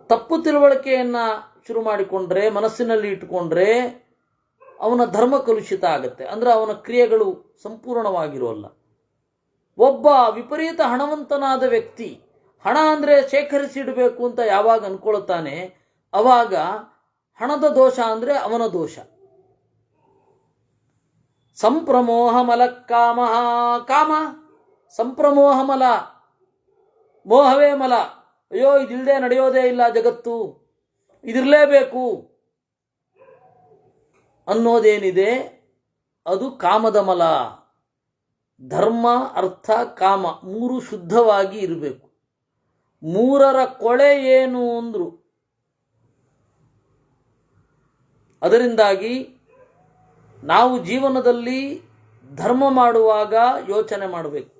ತಪ್ಪು ತಿಳುವಳಿಕೆಯನ್ನು ಶುರು ಮಾಡಿಕೊಂಡ್ರೆ, ಮನಸ್ಸಿನಲ್ಲಿ ಇಟ್ಟುಕೊಂಡ್ರೆ ಅವನ ಧರ್ಮ ಕಲುಷಿತ ಆಗುತ್ತೆ. ಅಂದರೆ ಅವನ ಕ್ರಿಯೆಗಳು ಸಂಪೂರ್ಣವಾಗಿರೋಲ್ಲ. ಒಬ್ಬ ವಿಪರೀತ ಹಣವಂತನಾದ ವ್ಯಕ್ತಿ ಹಣ ಅಂದರೆ ಶೇಖರಿಸಿಡಬೇಕು ಅಂತ ಯಾವಾಗ ಅನ್ಕೊಳ್ತಾನೆ, ಅವಾಗ ಹಣದ ದೋಷ ಅಂದರೆ ಅವನ ದೋಷ. ಸಂಪ್ರಮೋಹ ಮಲ ಕಾಮ, ಕಾಮ ಸಂಪ್ರಮೋಹ ಮಲ, ಮೋಹವೇ ಮಲ. ಅಯ್ಯೋ ಇದಿಲ್ಲದೆ ನಡೆಯೋದೇ ಇಲ್ಲ ಜಗತ್ತು, ಇದಿರಲೇಬೇಕು ಅನ್ನೋದೇನಿದೆ ಅದು ಕಾಮದ ಮಲ. ಧರ್ಮ, ಅರ್ಥ, ಕಾಮ ಮೂರು ಶುದ್ಧವಾಗಿ ಇರಬೇಕು. ಮೂರರ ಕೊಳೆ ಏನು ಅಂದ್ರು. ಅದರಿಂದಾಗಿ ನಾವು ಜೀವನದಲ್ಲಿ ಧರ್ಮ ಮಾಡುವಾಗ ಯೋಚನೆ ಮಾಡಬೇಕು.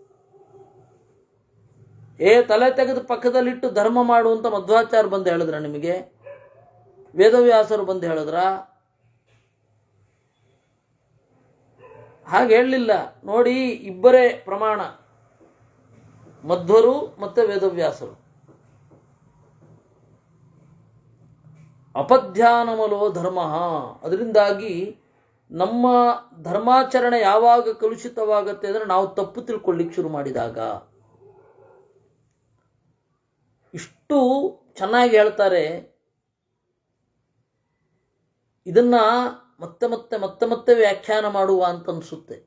ತಲೆ ತೆಗೆದು ಪಕ್ಕದಲ್ಲಿಟ್ಟು ಧರ್ಮ ಮಾಡುವಂತ ಮಧ್ವಾಚಾರ್ಯ ಬಂದು ಹೇಳಿದ್ರ ನಿಮಗೆ? ವೇದವ್ಯಾಸರು ಬಂದು ಹೇಳಿದ್ರ? ಹಾಗೆ ಹೇಳಲಿಲ್ಲ. ನೋಡಿ, ಇಬ್ಬರೇ ಪ್ರಮಾಣ, ಮಧ್ವರು ಮತ್ತು ವೇದವ್ಯಾಸರು. ಅಪಧ್ಯಾನಮಲೋ ಧರ್ಮ. ಅದರಿಂದಾಗಿ ನಮ್ಮ ಧರ್ಮಾಚರಣೆ ಯಾವಾಗ ಕಲುಷಿತವಾಗುತ್ತೆ ಅಂದರೆ ನಾವು ತಪ್ಪು ತಿಳ್ಕೊಳ್ಳಿಕ್ಕೆ ಶುರು ಮಾಡಿದಾಗ. ಇಷ್ಟು ಚೆನ್ನಾಗಿ ಹೇಳ್ತಾರೆ. ಇದನ್ನ ಮತ್ತೆ ಮತ್ತೆ ಮತ್ತೆ ಮತ್ತೆ ವ್ಯಾಖ್ಯಾನ ಮಾಡುವ ಅಂತ ಅನಿಸುತ್ತೆ.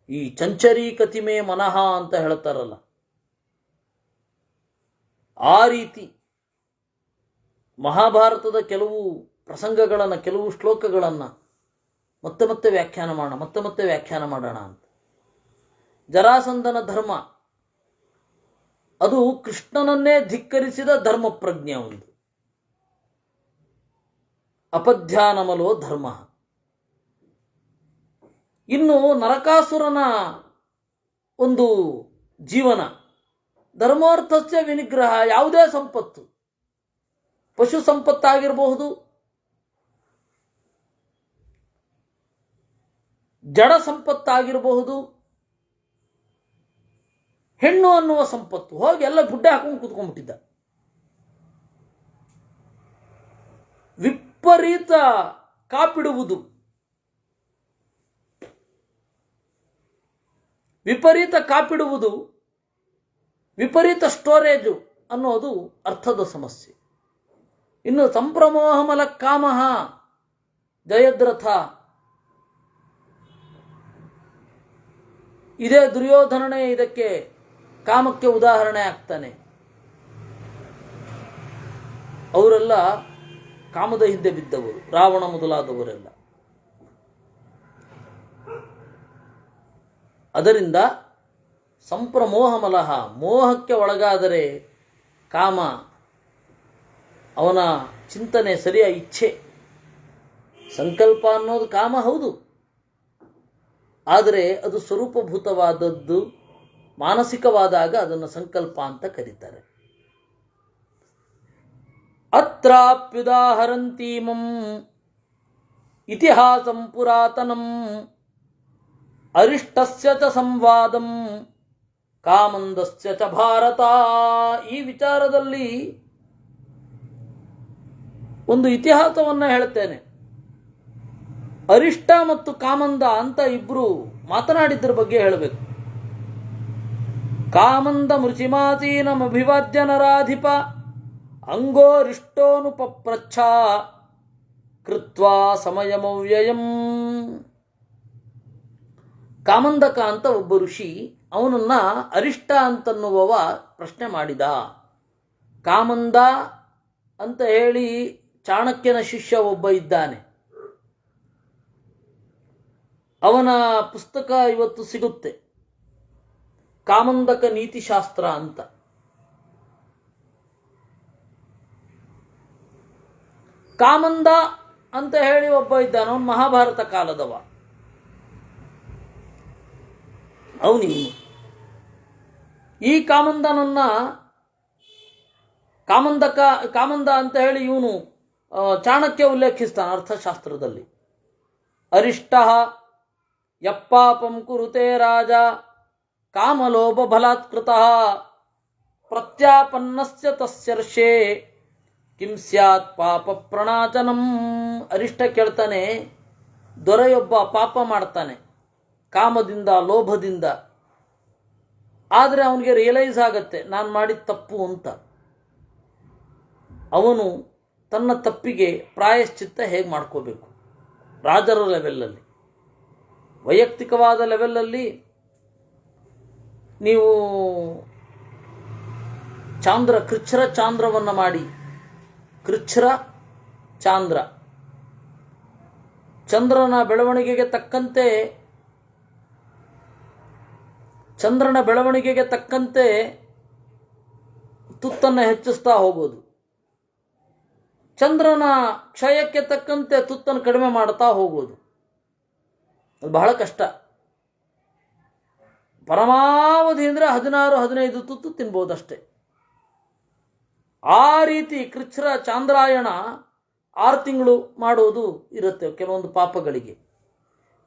ಈ ಚಂಚರೀ ಕತಿಮೆ ಮನಃ ಅಂತ ಹೇಳ್ತಾರಲ್ಲ, ಆ ರೀತಿ ಮಹಾಭಾರತದ ಕೆಲವು ಪ್ರಸಂಗಗಳನ್ನು, ಕೆಲವು ಶ್ಲೋಕಗಳನ್ನು ಮತ್ತೆ ಮತ್ತೆ ವ್ಯಾಖ್ಯಾನ ಮಾಡೋಣ, ಮತ್ತೆ ಮತ್ತೆ ವ್ಯಾಖ್ಯಾನ ಮಾಡೋಣ ಅಂತ. ಜರಾಸಂಧನ ಧರ್ಮ ಅದು ಕೃಷ್ಣನನ್ನೇ ಧಿಕ್ಕರಿಸಿದ ಧರ್ಮ ಪ್ರಜ್ಞೆ ಒಂದು. ಅಪಧ್ಯಾನಮಲೋ ಧರ್ಮ. ಇನ್ನು ನರಕಾಸುರನ ಒಂದು ಜೀವನ, ಧರ್ಮಾರ್ಥಸ್ಯ ವಿನಿಗ್ರಹ. ಯಾವುದೇ ಸಂಪತ್ತು, ಪಶು ಸಂಪತ್ತಾಗಿರಬಹುದು, ಜಡ ಸಂಪತ್ತಾಗಿರಬಹುದು, ಹೆಣ್ಣು ಅನ್ನುವ ಸಂಪತ್ತು, ಹೋಗಿ ಎಲ್ಲ ಗುಡ್ಡೆ ಹಾಕೊಂಡು ಕೂತ್ಕೊಂಡ್ಬಿಟ್ಟಿದ್ದ. ವಿಪರೀತ ಕಾಪಿಡುವುದು, ವಿಪರೀತ ಕಾಪಿಡುವುದು, ವಿಪರೀತ ಸ್ಟೋರೇಜು ಅನ್ನೋದು ಅರ್ಥದ ಸಮಸ್ಯೆ. ಇನ್ನು ಸಂಪ್ರಮೋಹಮಲ ಕಾಮ, ಜಯದ್ರಥ. ಇದೇ ದುರ್ಯೋಧನನೇ ಇದಕ್ಕೆ ಕಾಮಕ್ಕೆ ಉದಾಹರಣೆ ಆಗ್ತಾನೆ. ಅವರೆಲ್ಲ ಕಾಮದ ಹಿಂದೆ ಬಿದ್ದವರು, ರಾವಣ ಮೊದಲಾದವರೆಲ್ಲ. ಅದರಿಂದ ಸಂಪ್ರಮೋಹಮಲಹ, ಮೋಹಕ್ಕೆ ಒಳಗಾದರೆ ಕಾಮ, ಅವನ ಚಿಂತನೆ ಸರಿಯ ಇಚ್ಛೆ. ಸಂಕಲ್ಪ ಅನ್ನೋದು ಕಾಮ ಹೌದು, ಆದರೆ ಅದು ಸ್ವರೂಪಭೂತವಾದದ್ದು. ಮಾನಸಿಕವಾದಾಗ ಅದನ್ನು ಸಂಕಲ್ಪ ಅಂತ ಕರೀತಾರೆ. ಅತ್ರಾಪ್ಯುದಾಹರಂತೀಮಂ ಇತಿಹಾಸಂ ಪುರಾತನಂ ಅರಿಷ್ಟಸ್ಯ ಚ ಸಂವಾದಂ ಕಾಮಂದಸ್ಯ ಚ ಭಾರತ. ಈ ವಿಚಾರದಲ್ಲಿ ಒಂದು ಇತಿಹಾಸವನ್ನು ಹೇಳ್ತೇನೆ. ಅರಿಷ್ಟ ಮತ್ತು ಕಾಮಂದ ಅಂತ ಇಬ್ರು ಮಾತನಾಡಿದ್ರ ಬಗ್ಗೆ ಹೇಳಬೇಕು. ಕಾಮಂದ ಮೃಚಿಮಾತೀನಮಭಿವಾದ್ಯ ನರಾಧಿಪ ಅಂಗೋರಿಷ್ಟೋನುಪಪ್ರಚ್ಛ ಕೃತ್ವಾ ಸಮಯಮವ್ಯಯಂ. ಕಾಮಂದಕ ಅಂತ ಒಬ್ಬ ಋಷಿ, ಅವನನ್ನ ಅರಿಷ್ಟ ಅಂತನ್ನುವವ ಪ್ರಶ್ನೆ ಮಾಡಿದ. ಕಾಮಂದ ಅಂತ ಹೇಳಿ ಚಾಣಕ್ಯನ ಶಿಷ್ಯ ಒಬ್ಬ ಇದ್ದಾನೆ. ಅವನ ಪುಸ್ತಕ ಇವತ್ತು ಸಿಗುತ್ತೆ. ಕಾಮಂದಕ ನೀತಿಶಾಸ್ತ್ರ ಅಂತ. ಕಾಮಂದ ಅಂತ ಹೇಳಿ ಒಬ್ಬ ಇದ್ದಾನ, ಅವನು ಮಹಾಭಾರತ ಕಾಲದವ. ಅವನಿನ್ನು ಈ ಕಾಮಂದ ಅಂತ ಹೇಳಿ ಇವನು ಚಾಣಕ್ಯ ಉಲ್ಲೇಖಿಸ್ತಾನೆ ಅರ್ಥಶಾಸ್ತ್ರದಲ್ಲಿ. ಅರಿಷ್ಟ ಯಪ್ಪಾಪಂ ಕುರುತೆ ರಾಜ ಕಾಮಲೋಭ ಬಲಾತ್ಕೃತ ಪ್ರತ್ಯಾಪನ್ನಸ್ಯ ತಸ್ಯರ್ಷೆ ಕಿಂ ಸ್ಯಾತ್ ಪಾಪ ಪ್ರಣಾಚನಂ. ಅರಿಷ್ಟ ಕೇಳ್ತಾನೆ, ದೊರೆಯೊಬ್ಬ ಪಾಪ ಮಾಡ್ತಾನೆ ಕಾಮದಿಂದ ಲೋಭದಿಂದ, ಆದರೆ ಅವನಿಗೆ ರಿಯಲೈಸ್ ಆಗತ್ತೆ ನಾನು ಮಾಡಿದ ತಪ್ಪು ಅಂತ. ಅವನು ತನ್ನ ತಪ್ಪಿಗೆ ಪ್ರಾಯಶ್ಚಿತ್ತ ಹೇಗೆ ಮಾಡ್ಕೋಬೇಕು. ರಾಜರ ಲೆವೆಲ್ಲಲ್ಲಿ, ವೈಯಕ್ತಿಕವಾದ ಲೆವೆಲ್ಲಲ್ಲಿ ನೀವು ಕೃಚ್ಛ್ರ ಚಾಂದ್ರವನ್ನು ಮಾಡಿ, ಕೃಚ್ಛ್ರ ಚಾಂದ್ರ, ಚಂದ್ರನ ಬೆಳವಣಿಗೆಗೆ ತಕ್ಕಂತೆ ತುತ್ತನ್ನು ಹೆಚ್ಚಿಸ್ತಾ ಹೋಗೋದು, ಚಂದ್ರನ ಕ್ಷಯಕ್ಕೆ ತಕ್ಕಂತೆ ತುತ್ತನ್ನು ಕಡಿಮೆ ಮಾಡ್ತಾ ಹೋಗೋದು. ಅದು ಬಹಳ ಕಷ್ಟ. ಪರಮಾವಧಿ ಅಂದರೆ 16-15 ತುತ್ತು ತಿನ್ಬೋದಷ್ಟೆ. ಆ ರೀತಿ ಕೃಚ್ಛ್ರ ಚಾಂದ್ರಾಯಣ 6 ತಿಂಗಳು ಮಾಡೋದು ಇರುತ್ತೆ ಕೆಲವೊಂದು ಪಾಪಗಳಿಗೆ.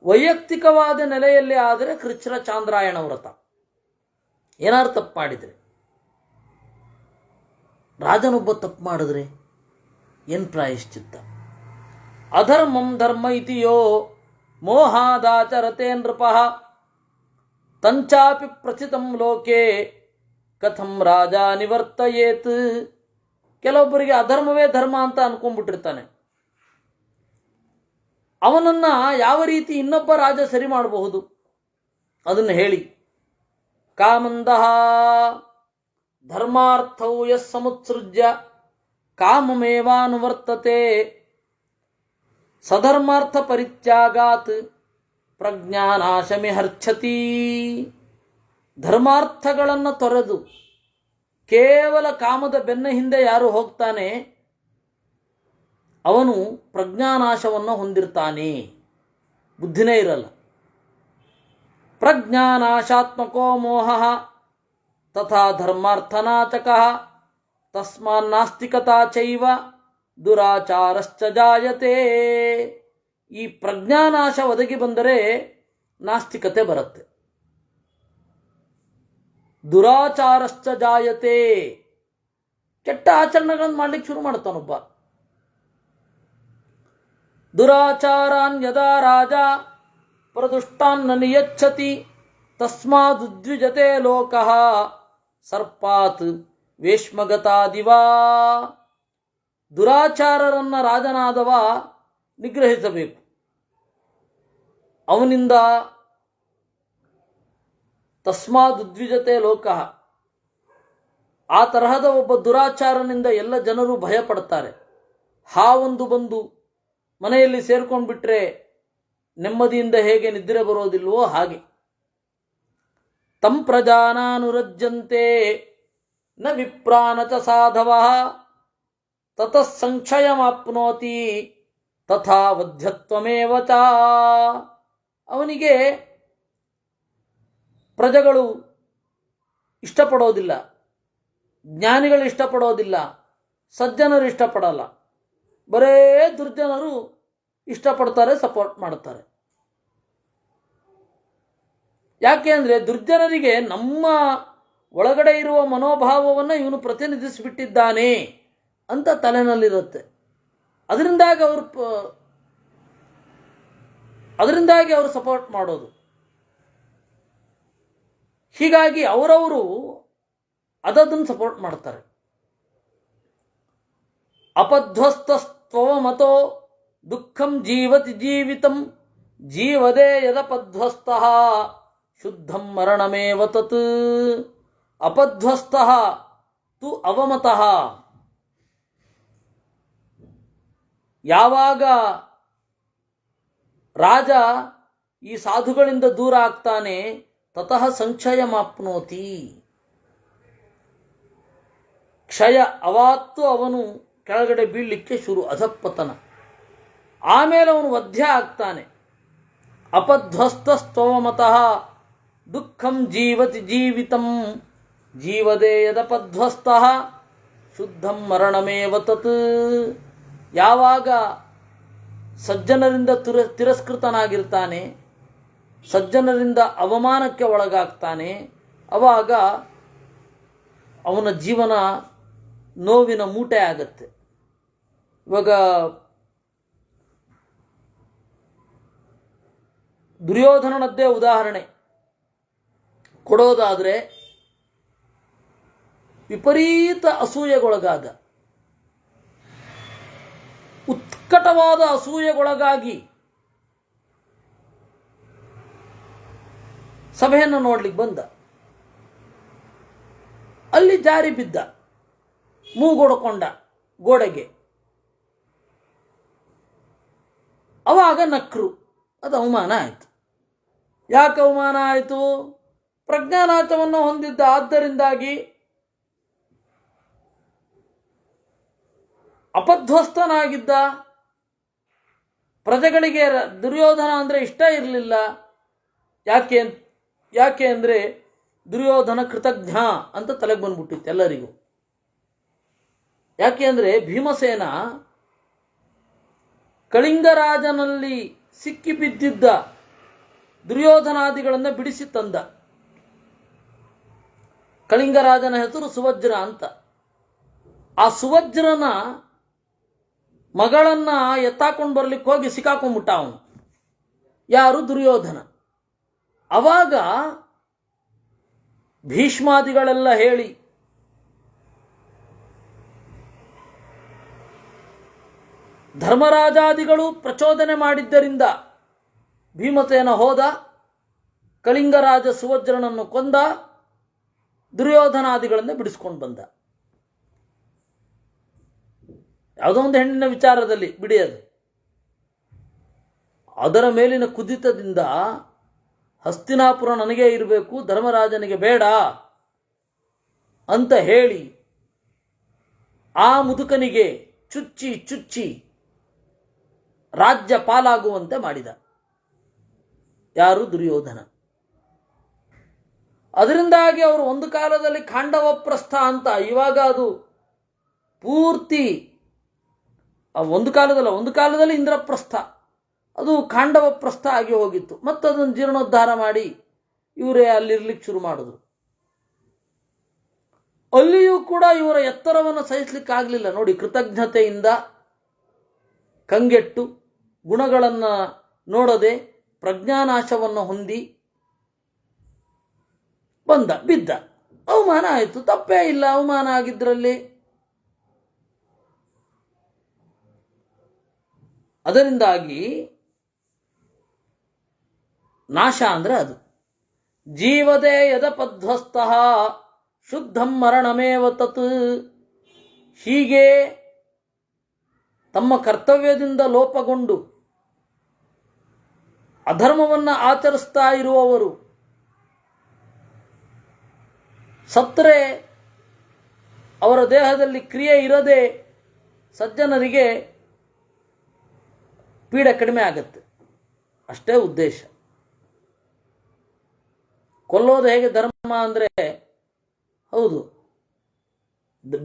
ವೈಯಕ್ತಿಕವಾದ ನೆಲೆಯಲ್ಲಿ ಆದರೆ ಕೃಚ್ಛ್ರ ಚಾಂದ್ರಾಯಣ ವ್ರತ. ಏನಾದ್ರು ತಪ್ಪು ಮಾಡಿದರೆ, ರಾಜನೊಬ್ಬ ತಪ್ಪು ಮಾಡಿದ್ರೆ ಏನು ಪ್ರಾಯಶ್ಚಿತ್ತ? ಅಧರ್ಮಂ ಧರ್ಮ ಇತಿಯೋ ಮೋಹಾದಾಚರತೆ ನೃಪಃ ತಂಚಾಪಿ ಪ್ರಚಿತಂ ಲೋಕೆ ಕಥಂ ರಾಜ ನಿವರ್ತಯೇತ್. ಕೆಲವೊಬ್ಬರಿಗೆ ಅಧರ್ಮವೇ ಧರ್ಮ ಅಂತ ಅನ್ಕೊಂಡ್ಬಿಟ್ಟಿರ್ತಾನೆ. ಅವನನ್ನು ಯಾವ ರೀತಿ ಇನ್ನೊಬ್ಬ ರಾಜ ಸರಿ ಮಾಡಬಹುದು ಅದನ್ನು ಹೇಳಿ. ಕಾಮಂದಃ ಧರ್ಮಾರ್ಥೌ ಯಸ್ ಸಮುತ್ಸೃಜ್ಯ ಕಾಮಮೇವಾನುವರ್ತತೆ ಸಧರ್ಮಾರ್ಥ ಪರಿತ್ಯಾಗಾತ್ ಪ್ರಜ್ಞಾನಾಶಮಿಹರ್ಛತಿ. ಧರ್ಮಾರ್ಥಗಳನ್ನು ತೊರೆದು ಕೇವಲ ಕಾಮದ ಬೆನ್ನ ಹಿಂದೆ ಯಾರು ಹೋಗ್ತಾನೆ ಅವನು ಪ್ರಜ್ಞಾನಾಶವನ್ನು ಹೊಂದಿರ್ತಾನೆ, ಬುದ್ಧಿನೇ ಇರಲ್ಲ. ಪ್ರಜ್ಞಾನಾಶಾತ್ಮಕೋ ಮೋಹ ತಥಾ ಧರ್ಮಾರ್ಥನಾಚಕಃ ತಸ್ಮಾನ್ನಾಸ್ತಿಕತಾ ಚೈವ ದುರಾಚಾರಶ್ಚ ಜಾಯತೆ. ಈ ಪ್ರಜ್ಞಾನಾಶ ಒದಗಿ ಬಂದರೆ ನಾಸ್ತಿಕತೆ ಬರುತ್ತೆ. ದುರಾಚಾರಶ್ಚ ಜಾಯತೆ, ಕೆಟ್ಟ ಆಚರಣೆಗಳನ್ನು ಮಾಡ್ಲಿಕ್ಕೆ ಶುರು ಮಾಡ್ತಾನೊಬ್ಬ. ದುರಾಚಾರಾನ್ ಯದಾ ರಾಜ ಪ್ರದುಷ್ಟಾನ್ನ ನಿಯಚ್ಛತಿ ತಸ್ಮಾದುದ್ವಿಜತೆ ಲೋಕಃ ಸರ್ಪಾತ್ ವೇಶ್ಮಗತಾದಿವಾ. ದುರಾಚಾರರನ್ನ ರಾಜನಾದವ ನಿಗ್ರಹಿಸಬೇಕು. ಅವನಿಂದ ತಸ್ಮಾದುದ್ವಿಜತೆ ಲೋಕಃ, ಆ ತರಹದ ಒಬ್ಬ ದುರಾಚಾರನಿಂದ ಎಲ್ಲ ಜನರು ಭಯ ಪಡ್ತಾರೆ. ಹಾವೊಂದು ಬಂದು ಮನೆಯಲ್ಲಿ ಸೇರ್ಕೊಂಡು ಬಿಟ್ರೆ ನೆಮ್ಮದಿಯಿಂದ ಹೇಗೆ ನಿದ್ರೆ ಬರೋದಿಲ್ವೋ ಹಾಗೆ. ತಂ ಪ್ರಜಾನಾನುರಜ್ಯಂತೆ ನ ವಿಪ್ರಾನ ಚ ಸಾಧವಃ ತತಃ ಸಂಕ್ಷಯಮಾಪ್ನೋತಿ ತಥಾ ವಧ್ಯತ್ವಮೇವ ಚ. ಅವನಿಗೆ ಪ್ರಜೆಗಳು ಇಷ್ಟಪಡೋದಿಲ್ಲ, ಜ್ಞಾನಿಗಳು ಇಷ್ಟಪಡೋದಿಲ್ಲ, ಸಜ್ಜನರು ಇಷ್ಟಪಡಲ್ಲ, ಬರೇ ದುರ್ಜನರು ಇಷ್ಟಪಡ್ತಾರೆ, ಸಪೋರ್ಟ್ ಮಾಡ್ತಾರೆ. ಯಾಕೆ ಅಂದರೆ ದುರ್ಜನರಿಗೆ ನಮ್ಮ ಒಳಗಡೆ ಇರುವ ಮನೋಭಾವವನ್ನು ಇವನು ಪ್ರತಿನಿಧಿಸಿಬಿಟ್ಟಿದ್ದಾನೆ ಅಂತ ತಲೆನಲ್ಲಿರುತ್ತೆ. ಅದರಿಂದಾಗಿ ಅವರು ಸಪೋರ್ಟ್ ಮಾಡೋದು. ಹೀಗಾಗಿ ಅವರವರು ಅದನ್ನು ಸಪೋರ್ಟ್ ಮಾಡ್ತಾರೆ. ಅಪಧ್ವಸ್ತಸ್ತ್ವಮತೋ ದುಃಖಂ ಜೀವತಿ ಜೀವಿತಂ ಜೀವದೇ ಯದಪಧ್ವಸ್ತಃ ಶುದ್ಧಂ ಮರಣಮೇವ ತತ್. ಅಪಧ್ವಸ್ತಃ ತು ಅವಮತಃ. ಯಾವಾಗ ರಾಜ ಈ ಸಾಧುಗಳಿಂದ ದೂರ ಆಗ್ತಾನೆ, ತತಃ ಸಂಕ್ಷಯಮಾಪ್ನೋತಿ. ಕ್ಷಯ ಅವಾತ್ತು ಅವನು ಕೆಳಗಡೆ ಬೀಳಲಿಕ್ಕೆ ಶುರು, ಅಧಪ್ಪತನ. ಆಮೇಲೆ ಅವನು ವಧ್ಯ ಆಗ್ತಾನೆ. ಅಪಧ್ವಸ್ತಸ್ತವಮತಃ ದುಃಖಂ ಜೀವತಿ ಜೀವಿತಂ ಜೀವದೇ ಯದಪಧ್ವಸ್ತಃ ಶುದ್ಧಂ ಮರಣಮೇವ ತತ್. ಯಾವಾಗ ಸಜ್ಜನರಿಂದ ತಿರಸ್ಕೃತನಾಗಿರ್ತಾನೆ, ಸಜ್ಜನರಿಂದ ಅವಮಾನಕ್ಕೆ ಒಳಗಾಗ್ತಾನೆ, ಆವಾಗ ಅವನ ಜೀವನ ನೋವಿನ ಮೂಟೆ ಆಗತ್ತೆ. ಇವಾಗ ದುರ್ಯೋಧನನದ್ದೇ ಉದಾಹರಣೆ ಕೊಡೋದಾದರೆ, ವಿಪರೀತ ಅಸೂಯೆಗೊಳಗಾದ, ಉತ್ಕಟವಾದ ಅಸೂಯೆಗೊಳಗಾಗಿ ಸಭೆಯನ್ನು ನೋಡ್ಲಿಕ್ಕೆ ಬಂದ. ಅಲ್ಲಿ ಜಾರಿ ಬಿದ್ದ, ಮೂಗೊಡ್ಕೊಂಡ ಗೋಡೆಗೆ. ಅವಾಗ ನಕ್ರು. ಅದು ಅವಮಾನ ಆಯಿತು. ಯಾಕೆ ಅವಮಾನ ಆಯಿತು? ಪ್ರಜ್ಞಾನಾಥವನ್ನು ಹೊಂದಿದ್ದ, ಆದ್ದರಿಂದಾಗಿ ಅಪಧ್ವಸ್ತನಾಗಿದ್ದ. ಪ್ರಜೆಗಳಿಗೆ ದುರ್ಯೋಧನ ಅಂದರೆ ಇಷ್ಟ ಇರಲಿಲ್ಲ. ಯಾಕೆ ಅಂದರೆ ದುರ್ಯೋಧನ ಕೃತಜ್ಞ ಅಂತ ತಲೆಗೆ ಬಂದ್ಬಿಟ್ಟಿತ್ತು ಎಲ್ಲರಿಗೂ. ಯಾಕೆ ಅಂದರೆ ಭೀಮಸೇನ ಕಳಿಂಗರಾಜನಲ್ಲಿ ಸಿಕ್ಕಿಬಿದ್ದಿದ್ದ ದುರ್ಯೋಧನಾದಿಗಳನ್ನು ಬಿಡಿಸಿ ತಂದ. ಕಳಿಂಗರಾಜನ ಹೆಸರು ಸುವಜ್ರ ಅಂತ. ಆ ಸುವಜ್ರನ ಮಗಳನ್ನ ಎತ್ತಾಕೊಂಡು ಬರ್ಲಿಕ್ಕೆ ಹೋಗಿ ಸಿಕ್ಕಾಕೊಂಡ್ಬಿಟ್ಟ ಅವನು. ಯಾರು? ದುರ್ಯೋಧನ. ಅವಾಗ ಭೀಷ್ಮಾದಿಗಳೆಲ್ಲ ಹೇಳಿ ಧರ್ಮರಾಜಾದಿಗಳು ಪ್ರಚೋದನೆ ಮಾಡಿದ್ದರಿಂದ ಭೀಮಸೇನ ಹೋದ, ಕಳಿಂಗರಾಜ ಸುವಜ್ರನನ್ನು ಕೊಂದ, ದುರ್ಯೋಧನಾದಿಗಳನ್ನು ಬಿಡಿಸ್ಕೊಂಡು ಬಂದ. ಯಾವುದೋ ಒಂದು ಹೆಣ್ಣಿನ ವಿಚಾರದಲ್ಲಿ ಬಿಡಿಯದು. ಅದರ ಮೇಲಿನ ಕುದಿತದಿಂದ ಹಸ್ತಿನಾಪುರ ನನಗೇ ಇರಬೇಕು, ಧರ್ಮರಾಜನಿಗೆ ಬೇಡ ಅಂತ ಹೇಳಿ ಆ ಮುದುಕನಿಗೆ ಚುಚ್ಚಿ ರಾಜ್ಯ ಪಾಲಾಗುವಂತೆ ಮಾಡಿದ. ಯಾರು? ದುರ್ಯೋಧನ. ಅದರಿಂದಾಗಿ ಅವರು ಒಂದು ಕಾಲದಲ್ಲಿ ಖಾಂಡವಪ್ರಸ್ಥ ಅಂತ, ಇವಾಗ ಅದು ಪೂರ್ತಿ ಒಂದು ಕಾಲದಲ್ಲಿ ಇಂದ್ರಪ್ರಸ್ಥ, ಅದು ಖಾಂಡವಪ್ರಸ್ಥ ಆಗಿ ಹೋಗಿತ್ತು. ಮತ್ತು ಅದನ್ನು ಜೀರ್ಣೋದ್ಧಾರ ಮಾಡಿ ಇವರೇ ಅಲ್ಲಿರ್ಲಿಕ್ಕೆ ಶುರು ಮಾಡಿದ್ರು. ಅಲ್ಲಿಯೂ ಕೂಡ ಇವರ ಎತ್ತರವನ್ನು ಸಹಿಸಲಿಕ್ಕಾಗಲಿಲ್ಲ. ನೋಡಿ, ಕೃತಜ್ಞತೆಯಿಂದ ಕಂಗೆಟ್ಟು ಗುಣಗಳನ್ನು ನೋಡದೆ ಪ್ರಜ್ಞಾನಾಶವನ್ನು ಹೊಂದಿ ಬಿದ್ದ. ಅವಮಾನ ಆಯಿತು, ತಪ್ಪೇ ಇಲ್ಲ ಅವಮಾನ ಆಗಿದ್ರಲ್ಲಿ. ಅದರಿಂದಾಗಿ ನಾಶ ಅಂದರೆ ಅದು. ಜೀವದೇ ಯದಪಧ್ವಸ್ತಃ ಶುದ್ಧಂ ಮರಣಮೇವ ತತ್. ಹೀಗೆ ತಮ್ಮ ಕರ್ತವ್ಯದಿಂದ ಲೋಪಗೊಂಡು ಅಧರ್ಮವನ್ನು ಆಚರಿಸ್ತಾ ಇರುವವರು ಸತ್ತರೆ ಅವರ ದೇಹದಲ್ಲಿ ಕ್ರಿಯೆ ಇರದೆ ಸಜ್ಜನರಿಗೆ ಪೀಡೆ ಕಡಿಮೆ ಆಗುತ್ತೆ, ಅಷ್ಟೇ ಉದ್ದೇಶ. ಕೊಲ್ಲೋದು ಹೇಗೆ ಧರ್ಮ ಅಂದರೆ, ಹೌದು,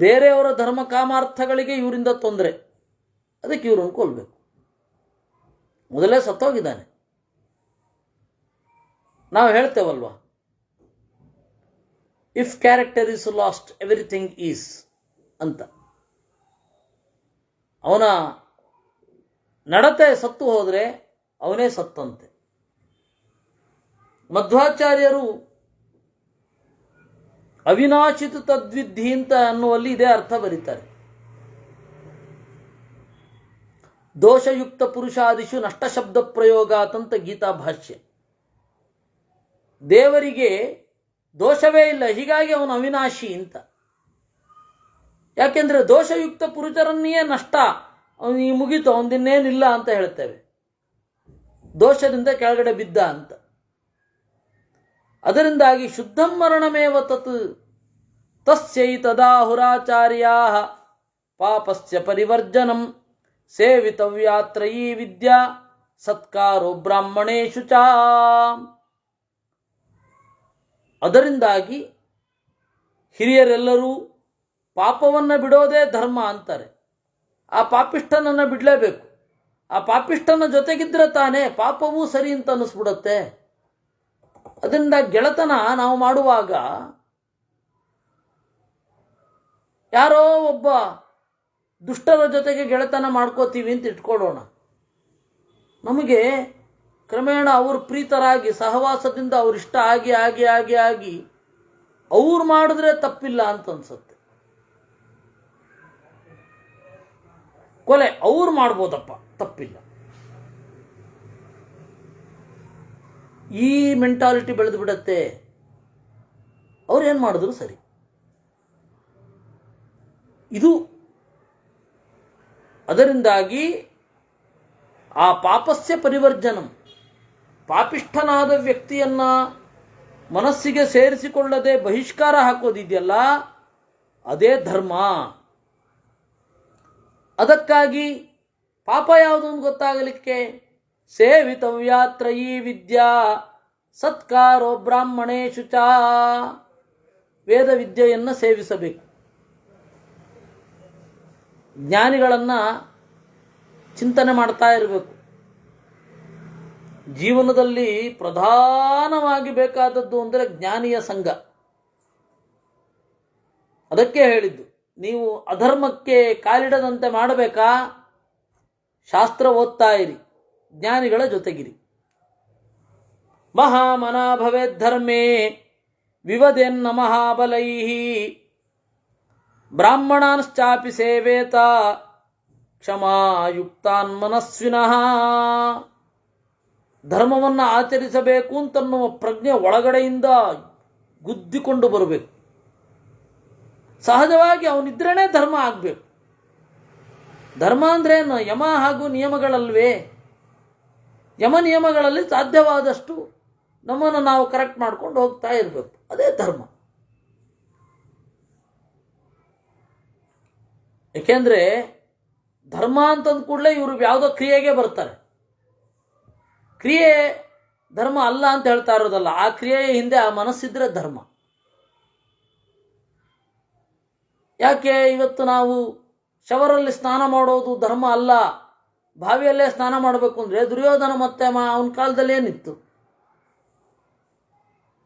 ಬೇರೆಯವರ ಧರ್ಮ ಕಾಮಾರ್ಥಗಳಿಗೆ ಇವರಿಂದ ತೊಂದರೆ, ಅದಕ್ಕೆ ಇವರನ್ನು ಕೊಲ್ಲಬೇಕು. ಮೊದಲೇ ಸತ್ತೋಗಿದ್ದಾನೆ. ನಾವು ಹೇಳ್ತೇವಲ್ವಾ, if character is lost everything is ಅಂತ. ಅವನ ನಡತೆ ಸತ್ತು ಹೋದರೆ ಅವನೇ ಸತ್ತಂತೆ. ಮಧ್ವಾಚಾರ್ಯರು ಅವಿನಾಶಿತ ತದ್ವಿಧಿ ಅಂತ ಅನ್ನುವಲ್ಲಿ ಇದೇ ಅರ್ಥ ಬರೀತಾರೆ. ದೋಷಯುಕ್ತ ಪುರುಷಾದಿಷು ನಷ್ಟ ಶಬ್ದ ಪ್ರಯೋಗಾತಂತ ಗೀತಾ ಭಾಷ್ಯ. ದೇವರಿಗೆ ದೋಷವೇ ಇಲ್ಲ, ಹೀಗಾಗಿ ಅವನು ಅವಿನಾಶಿ ಅಂತ. ಯಾಕೆಂದ್ರೆ ದೋಷಯುಕ್ತ ಪುರುಷರನ್ನೇ ನಷ್ಟ, ಅವನಿಗೆ ಮುಗೀತು, ಅವನಿನ್ನೇನಿಲ್ಲ ಅಂತ ಹೇಳ್ತೇವೆ. ದೋಷದಿಂದ ಕೆಳಗಡೆ ಬಿದ್ದ ಅಂತ. ಅದರಿಂದಾಗಿ ಶುದ್ಧಂ ಮರಣಮೇವ ತತ್ ತಸ್ಯೈತದಾಹುರಾಚಾರ್ಯಾ ಪಾಪಸ್ಯ ಪರಿವರ್ಜನಂ ಸೇವಿತವ್ಯಾತ್ರಯೀ ವಿದ್ಯಾ ಸತ್ಕಾರೋ ಬ್ರಾಹ್ಮಣೇಶು ಚ. ಅದರಿಂದಾಗಿ ಹಿರಿಯರೆಲ್ಲರೂ ಪಾಪವನ್ನು ಬಿಡೋದೇ ಧರ್ಮ ಅಂತಾರೆ. ಆ ಪಾಪಿಷ್ಠನನ್ನು ಬಿಡಲೇಬೇಕು. ಆ ಪಾಪಿಷ್ಠನ ಜೊತೆಗಿದ್ರೆ ತಾನೇ ಪಾಪವೂ ಸರಿ ಅಂತ ಅನ್ನಿಸ್ಬಿಡುತ್ತೆ. ಅದರಿಂದ ಗೆಳೆತನ ನಾವು ಮಾಡುವಾಗ ಯಾರೋ ಒಬ್ಬ ದುಷ್ಟರ ಜೊತೆಗೆ ಗೆಳೆತನ ಮಾಡ್ಕೋತೀವಿ ಅಂತ ಇಟ್ಕೊಳ್ಳೋಣ. ನಮಗೆ ಕ್ರಮೇಣ ಅವರು ಪ್ರೀತರಾಗಿ ಸಹವಾಸದಿಂದ ಅವ್ರು ಇಷ್ಟ ಆಗಿ ಆಗಿ ಆಗಿ ಆಗಿ ಅವ್ರು ಮಾಡಿದ್ರೆ ತಪ್ಪಿಲ್ಲ ಅಂತ ಅನ್ಸುತ್ತೆ. ಕೊಲೆ ಅವ್ರು ಮಾಡ್ಬೋದಪ್ಪ, ತಪ್ಪಿಲ್ಲ. ಈ ಮೆಂಟಾಲಿಟಿ ಬೆಳೆದು ಬಿಡತ್ತೆ. ಅವ್ರು ಏನು ಮಾಡಿದ್ರು ಸರಿ. ಇದು ಅದರಿಂದಾಗಿ ಆ ಪಾಪಸ್ಯ ಪರಿವರ್ಜನಂ, ಪಾಪಿಷ್ಠನಾದ ವ್ಯಕ್ತಿಯನ್ನ ಮನಸ್ಸಿಗೆ ಸೇರಿಸಿಕೊಳ್ಳದೆ ಬಹಿಷ್ಕಾರ ಹಾಕೋದಿದೆಯಲ್ಲ, ಅದೇ ಧರ್ಮ. ಅದಕ್ಕಾಗಿ ಪಾಪ ಯಾವುದು ಅಂತ ಗೊತ್ತಾಗಲಿಕ್ಕೆ ಸೇವಿತವ್ಯಾತ್ರಯೀ ವಿದ್ಯಾ ಸತ್ಕಾರೋ ಬ್ರಾಹ್ಮಣೇಶು ಚ, ವೇದ ವಿದ್ಯೆಯನ್ನು ಸೇವಿಸಬೇಕು. ಜ್ಞಾನಿಗಳನ್ನು ಚಿಂತನೆ ಮಾಡ್ತಾ ಇರಬೇಕು. ಜೀವನದಲ್ಲಿ ಪ್ರಧಾನವಾಗಿ ಬೇಕಾದದ್ದು ಅಂದರೆ ಜ್ಞಾನಿಯ ಸಂಘ. ಅದಕ್ಕೆ ಹೇಳಿದ್ದು, ನೀವು ಅಧರ್ಮಕ್ಕೆ ಕಾಲಿಡದಂತೆ ಮಾಡಬೇಕಾ, ಶಾಸ್ತ್ರ ಓದ್ತಾ ಇರಿ, ಜ್ಞಾನಿಗಳ ಜೊತೆಗಿರಿ. ಮಹಾಮನಾ ಭವೇದ್ ಧರ್ಮೇ ವಿವದೆನ್ನ ಮಹಾಬಲೈ ಬ್ರಾಹ್ಮಣಾಂಶ್ಚಾಪಿ ಸೇವೇತ ಕ್ಷಮಾಯುಕ್ತಾನ್ ಮನಸ್ವಿನಃ. ಧರ್ಮವನ್ನು ಆಚರಿಸಬೇಕು ಅಂತನ್ನುವ ಪ್ರಜ್ಞೆ ಒಳಗಡೆಯಿಂದ ಗುದ್ದಿಕೊಂಡು ಬರಬೇಕು. ಸಹಜವಾಗಿ ಅವನಿದ್ರೇ ಧರ್ಮ ಆಗಬೇಕು. ಧರ್ಮ ಅಂದ್ರೇನು? ಯಮ ಹಾಗೂ ನಿಯಮಗಳಲ್ವೇ? ಯಮ ನಿಯಮಗಳಲ್ಲಿ ಸಾಧ್ಯವಾದಷ್ಟು ನಮ್ಮನ್ನು ನಾವು ಕರೆಕ್ಟ್ ಮಾಡ್ಕೊಂಡು ಹೋಗ್ತಾ ಇರಬೇಕು. ಅದೇ ಧರ್ಮ. ಏಕೆಂದರೆ ಧರ್ಮ ಅಂತಂದ ಕೂಡಲೇ ಇವರು ಯಾವುದೋ ಕ್ರಿಯೆಗೆ ಬರ್ತಾರೆ. ಕ್ರಿಯೆ ಧರ್ಮ ಅಲ್ಲ ಅಂತ ಹೇಳ್ತಾ ಇರೋದಲ್ಲ, ಆ ಕ್ರಿಯೆಯ ಹಿಂದೆ ಆ ಮನಸ್ಸಿದ್ರೆ ಧರ್ಮ. ಯಾಕೆ ಇವತ್ತು ನಾವು ಶವರಲ್ಲಿ ಸ್ನಾನ ಮಾಡೋದು ಧರ್ಮ ಅಲ್ಲ, ಬಾವಿಯಲ್ಲೇ ಸ್ನಾನ ಮಾಡಬೇಕು ಅಂದರೆ ದುರ್ಯೋಧನ ಮತ್ತೆ ಅವನ ಕಾಲದಲ್ಲಿ ಏನಿತ್ತು?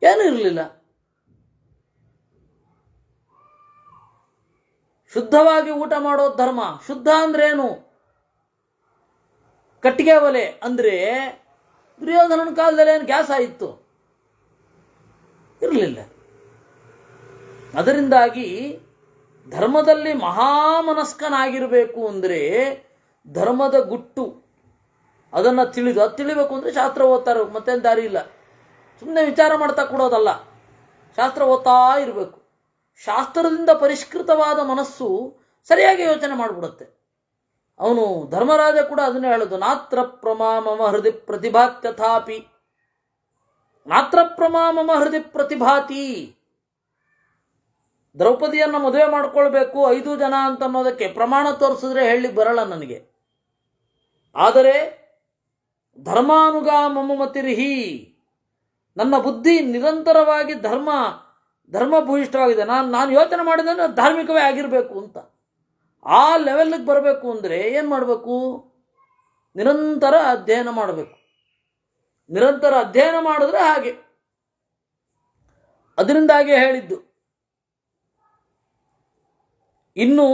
ಏನೂ ಇರಲಿಲ್ಲ. ಶುದ್ಧವಾಗಿ ಊಟ ಮಾಡೋದು ಧರ್ಮ. ಶುದ್ಧ ಅಂದ್ರೇನು? ಕಟ್ಟಿಗೆ ಒಲೆ ಅಂದರೆ ದುರ್ಯೋಧನನ ಕಾಲದಲ್ಲಿ ಏನು ಗ್ಯಾಸ್ ಆಯಿತು? ಇರಲಿಲ್ಲ. ಅದರಿಂದಾಗಿ ಧರ್ಮದಲ್ಲಿ ಮಹಾಮನಸ್ಕನಾಗಿರಬೇಕು ಅಂದರೆ ಧರ್ಮದ ಗುಟ್ಟು ಅದನ್ನು ಅದು ತಿಳಿಬೇಕು ಅಂದರೆ ಶಾಸ್ತ್ರ ಓದ್ತಾ ಇರಬೇಕು. ಮತ್ತೇನು ದಾರಿ ಇಲ್ಲ. ಸುಮ್ಮನೆ ವಿಚಾರ ಮಾಡ್ತಾ ಕೊಡೋದಲ್ಲ, ಶಾಸ್ತ್ರ ಓದ್ತಾ ಇರಬೇಕು. ಶಾಸ್ತ್ರದಿಂದ ಪರಿಷ್ಕೃತವಾದ ಮನಸ್ಸು ಸರಿಯಾಗಿ ಯೋಚನೆ ಮಾಡಿಬಿಡುತ್ತೆ. ಅವನು ಧರ್ಮರಾಜ ಕೂಡ ಅದನ್ನೇ ಹೇಳೋದು, ನಾತ್ರ ಪ್ರಮಾ ಮಮ ಹೃದಯ ಪ್ರತಿಭಾತ್ಯಥಾಪಿ. ನಾತ್ರ ಪ್ರಮಾ ಮಮ ಹೃದಯ ಪ್ರತಿಭಾತಿ. ದ್ರೌಪದಿಯನ್ನು ಮದುವೆ ಮಾಡ್ಕೊಳ್ಬೇಕು 5 ಜನ ಅಂತ ಅನ್ನೋದಕ್ಕೆ ಪ್ರಮಾಣ ತೋರಿಸಿದ್ರೆ ಹೇಳಲಿಕ್ಕೆ ಬರಲ್ಲ ನನಗೆ. ಆದರೆ ಧರ್ಮಾನುಗಾಮಮತಿರ್ಹಿ, ನನ್ನ ಬುದ್ಧಿ ನಿರಂತರವಾಗಿ ಧರ್ಮಭೂಯಿಷ್ಠವಾಗಿದೆ. ನಾನು ಯೋಚನೆ ಮಾಡಿದ್ರೆ ಧಾರ್ಮಿಕವೇ ಆಗಿರಬೇಕು ಅಂತ. ಆ ಲೆವೆಲ್ಗೆ ಬರಬೇಕು ಅಂದರೆ ಏನು ಮಾಡಬೇಕು? ನಿರಂತರ ಅಧ್ಯಯನ ಮಾಡಬೇಕು. ನಿರಂತರ ಅಧ್ಯಯನ ಮಾಡಿದ್ರೆ ಹಾಗೆ. ಅದರಿಂದಾಗಿ ಹೇಳಿದ್ದು. ಇನ್ನು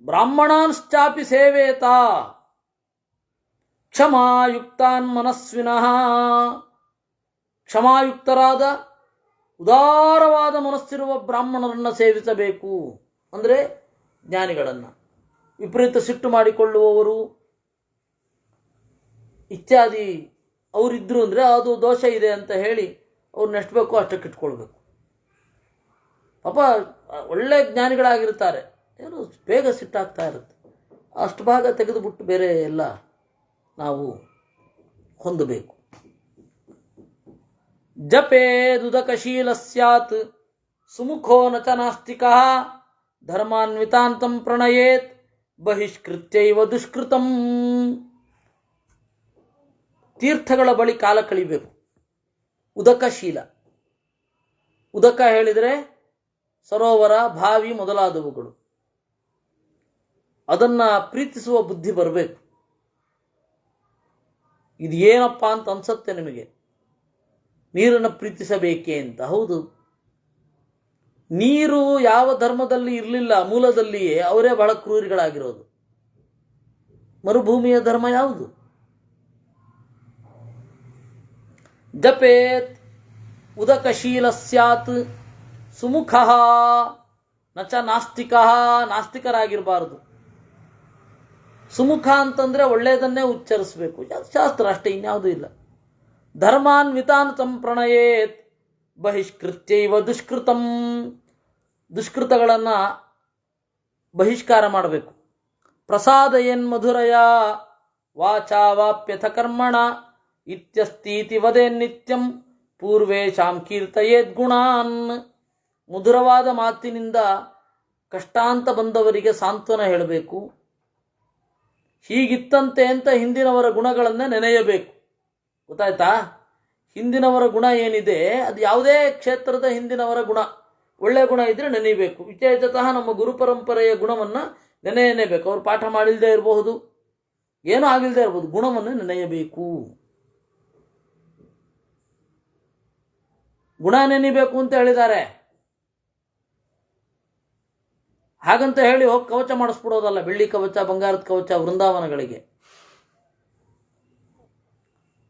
ಬ್ರಾಹ್ಮಣಾಂಶ್ಚಾಪಿ ಸೇವೇತ ಕ್ಷಮಾಯುಕ್ತಾನ್ ಮನಸ್ವಿನಃ. ಕ್ಷಮಾಯುಕ್ತರಾದ ಉದಾರವಾದ ಮನಸ್ಸಿರುವ ಬ್ರಾಹ್ಮಣರನ್ನು ಸೇವಿಸಬೇಕು. ಅಂದರೆ ಜ್ಞಾನಿಗಳನ್ನು. ವಿಪರೀತ ಸಿಟ್ಟು ಮಾಡಿಕೊಳ್ಳುವವರು ಇತ್ಯಾದಿ ಅವರಿದ್ದರು ಅಂದರೆ ಅದು ದೋಷ ಇದೆ ಅಂತ ಹೇಳಿ ಅವ್ರನ್ನ ಎಷ್ಟು ಬೇಕೋ ಅಷ್ಟಕ್ಕೆ ಇಟ್ಕೊಳ್ಬೇಕು. ಪಾಪ ಒಳ್ಳೆ ಜ್ಞಾನಿಗಳಾಗಿರ್ತಾರೆ, ಏನು ಬೇಗ ಸಿಟ್ಟಾಗ್ತಾ ಇರುತ್ತೆ. ಅಷ್ಟು ಭಾಗ ತೆಗೆದುಬಿಟ್ಟು ಬೇರೆ ಎಲ್ಲ ನಾವು ಹೊಂದಬೇಕು. ಜಪೇದುದಕಶೀಲ ಸ್ಯಾತ್ ಸುಮುಖೋ ನ ಚ ನಾಸ್ತಿಕಃ ಧರ್ಮಾನ್ವಿತಾಂತಂ ಪ್ರಣಯೇತ್ ಬಹಿಷ್ಕೃತ್ಯೈವ ದುಷ್ಕೃತಂ. ತೀರ್ಥಗಳ ಬಳಿ ಕಾಲ ಕಳಿಬೇಕು. ಉದಕಶೀಲ, ಉದಕ ಹೇಳಿದರೆ ಸರೋವರ, ಬಾವಿ ಮೊದಲಾದವುಗಳು. ಅದನ್ನು ಪ್ರೀತಿಸುವ ಬುದ್ಧಿ ಬರಬೇಕು. ಇದು ಏನಪ್ಪ ಅಂತ ಅನ್ಸತ್ತೆ ನಿಮಗೆ, ನೀರನ್ನು ಪ್ರೀತಿಸಬೇಕೇ ಅಂತ. ಹೌದು, ನೀರು ಯಾವ ಧರ್ಮದಲ್ಲಿ ಇರಲಿಲ್ಲ, ಮೂಲದಲ್ಲಿಯೇ ಅವರೇ ಬಹಳ ಕ್ರೂರಿಗಳಾಗಿರೋದು. ಮರುಭೂಮಿಯ ಧರ್ಮ ಯಾವುದು? ಜಪೇತ್ ಉದಕಶೀಲ ಸ್ಯಾತ್ ಸುಮುಖ ನಚ ನಾಸ್ತಿಕ. ನಾಸ್ತಿಕರಾಗಿರಬಾರದು. ಸುಮುಖ ಅಂತಂದ್ರೆ ಒಳ್ಳೆಯದನ್ನೇ ಉಚ್ಚರಿಸಬೇಕು. ಶಾಸ್ತ್ರ ಅಷ್ಟೇ, ಇನ್ಯಾವುದೂ ಇಲ್ಲ. ಧರ್ಮಾನ್ವಿತಾಂತಂ ಪ್ರಣಯೇತ್ ಬಹಿಷ್ಕೃತ್ಯೈವ ದುಷ್ಕೃತಂ. ದುಷ್ಕೃತಗಳನ್ನು ಬಹಿಷ್ಕಾರ ಮಾಡಬೇಕು. ಪ್ರಸಾದಯನ್ ಮಧುರಯ ವಾಚಾವಾಪ್ಯಥ ಕರ್ಮಣ ಇತ್ಯಸ್ತೀತಿ ವದೇನ್ ನಿತ್ಯಂ ಪೂರ್ವೇಶಾಂ ಕೀರ್ತಯೇದ್ ಗುಣಾನ್. ಮಧುರವಾದ ಮಾತಿನಿಂದ ಕಷ್ಟಾಂತ ಬಂದವರಿಗೆ ಸಾಂತ್ವನ ಹೇಳಬೇಕು. ಹೀಗಿತ್ತಂತೆ ಅಂತ ಹಿಂದಿನವರ ಗುಣಗಳನ್ನೇ ನೆನೆಯಬೇಕು. ಗೊತ್ತಾಯ್ತಾ? ಹಿಂದಿನವರ ಗುಣ ಏನಿದೆ ಅದು ಯಾವುದೇ ಕ್ಷೇತ್ರದ ಹಿಂದಿನವರ ಗುಣ, ಒಳ್ಳೆಯ ಗುಣ ಇದ್ರೆ ನೆನೆಯಬೇಕು. ವಿಶೇಷತಃ ನಮ್ಮ ಗುರು ಪರಂಪರೆಯ ಗುಣವನ್ನು ನೆನೆಯಬೇಕು. ಅವರು ಪಾಠ ಮಾಡಿಲ್ಲದೆ ಇರಬಹುದು, ಏನೂ ಆಗಿಲ್ಲದೆ ಇರಬಹುದು, ಗುಣವನ್ನು ನೆನೆಯಬೇಕು. ಗುಣ ನೆನಿಬೇಕು ಅಂತ ಹೇಳಿದ್ದಾರೆ. ಹಾಗಂತ ಹೇಳಿ ಹೋಗಿ ಕವಚ ಮಾಡಿಸ್ಬಿಡೋದಲ್ಲ, ಬೆಳ್ಳಿ ಕವಚ, ಬಂಗಾರದ ಕವಚ ವೃಂದಾವನಗಳಿಗೆ.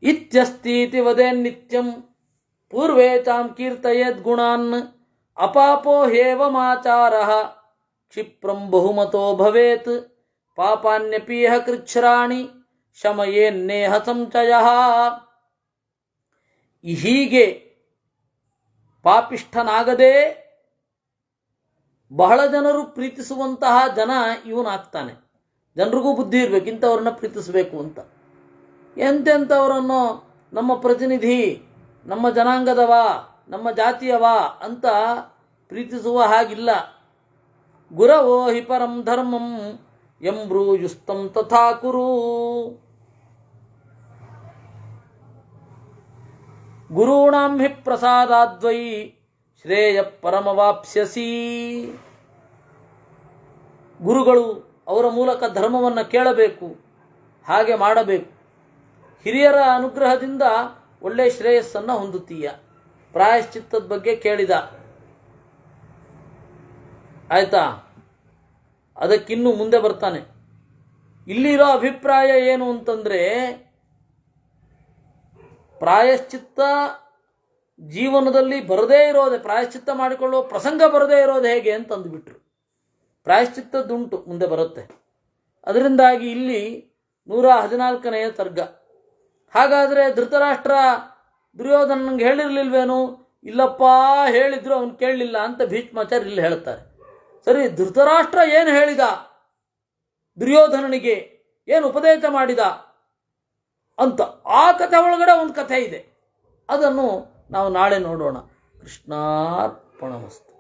ಇತ್ಯಸ್ತೀತಿ ವದೇನ್ ನಿತ್ಯಂ ಪೂರ್ವೇಚಾಂ ಕೀರ್ತಯೇದ್ ಗುಣಾನ್ ಅಪಾಪೋ ಹೇವಮಾಚಾರಃ ಕ್ಷಿಪ್ರಂ ಬಹುಮತೋ ಭವೇತ್ ಪಾಪಾನ್ಯಪೀಹ ಕೃಚ್ಛ್ರಾಣಿ ಶಮಯೇನ್ನೇಹ ಸಂಚಯಃ. ಹೀಗೆ ಪಾಪಿಷ್ಠನಾಗದೆ ಬಹಳ ಜನರು ಪ್ರೀತಿಸುವಂತಹ ಜನ ಇವನಾಗ್ತಾನೆ. ಜನರಿಗೂ ಬುದ್ಧಿ ಇರಬೇಕು, ಇಂಥವ್ರನ್ನ ಪ್ರೀತಿಸಬೇಕು ಅಂತ. ಎಂತೆಂಥವರನ್ನು ನಮ್ಮ ಪ್ರತಿನಿಧಿ, ನಮ್ಮ ಜನಾಂಗದವ, ನಮ್ಮ ಜಾತಿಯವ ಅಂತ ಪ್ರೀತಿಸುವ ಹಾಗಿಲ್ಲ. ಗುರವೋ ಹಿ ಪರಂ ಧರ್ಮಂ ಎಂಬ್ರೂಯುಸ್ತಂ ತಥಾ ಕುರು. ಗುರುಣಾಂ ಹಿ ಪ್ರಸಾದಾದ್ವೈ ಶ್ರೇಯ ಪರಮವಾಪ್ಸ್ಯಸಿ. ಗುರುಗಳು ಅವರ ಮೂಲಕ ಧರ್ಮವನ್ನು ಕೇಳಬೇಕು, ಹಾಗೆ ಮಾಡಬೇಕು. ಹಿರಿಯರ ಅನುಗ್ರಹದಿಂದ ಒಳ್ಳೆಯ ಶ್ರೇಯಸ್ಸನ್ನು ಹೊಂದುತ್ತೀಯ. ಪ್ರಾಯಶ್ಚಿತ್ತದ ಬಗ್ಗೆ ಕೇಳಿದ, ಆಯ್ತಾ? ಅದಕ್ಕಿನ್ನೂ ಮುಂದೆ ಬರ್ತಾನೆ. ಇಲ್ಲಿರೋ ಅಭಿಪ್ರಾಯ ಏನು ಅಂತಂದ್ರೆ, ಪ್ರಾಯಶ್ಚಿತ್ತ ಜೀವನದಲ್ಲಿ ಬರದೇ ಇರೋದೆ, ಪ್ರಾಯಶ್ಚಿತ್ತ ಮಾಡಿಕೊಳ್ಳುವ ಪ್ರಸಂಗ ಬರದೇ ಇರೋದು ಹೇಗೆ ಅಂತ ಅಂದುಬಿಟ್ರು. ಪ್ರಾಯಶ್ಚಿತ್ತದ್ದುಂಟು, ಮುಂದೆ ಬರುತ್ತೆ. ಅದರಿಂದಾಗಿ ಇಲ್ಲಿ 114ನೇ ಸರ್ಗ. ಹಾಗಾದರೆ ಧೃತರಾಷ್ಟ್ರ ದುರ್ಯೋಧನಂಗೆ ಹೇಳಿರ್ಲಿಲ್ವೇನು? ಇಲ್ಲಪ್ಪ, ಹೇಳಿದ್ರು ಅವನು ಕೇಳಲಿಲ್ಲ ಅಂತ ಭೀಷ್ಮಾಚಾರ್ಯ ಇಲ್ಲಿ ಹೇಳ್ತಾರೆ. ಸರಿ, ಧೃತರಾಷ್ಟ್ರ ಏನು ಹೇಳಿದ ದುರ್ಯೋಧನನಿಗೆ, ಏನು ಉಪದೇಶ ಮಾಡಿದ ಅಂತ ಆ ಕಥೆ ಒಳಗಡೆ ಒಂದು ಕಥೆ ಇದೆ. ಅದನ್ನು ನಾವು ನಾಳೆ ನೋಡೋಣ. ಕೃಷ್ಣಾರ್ಪಣಮಸ್ತು.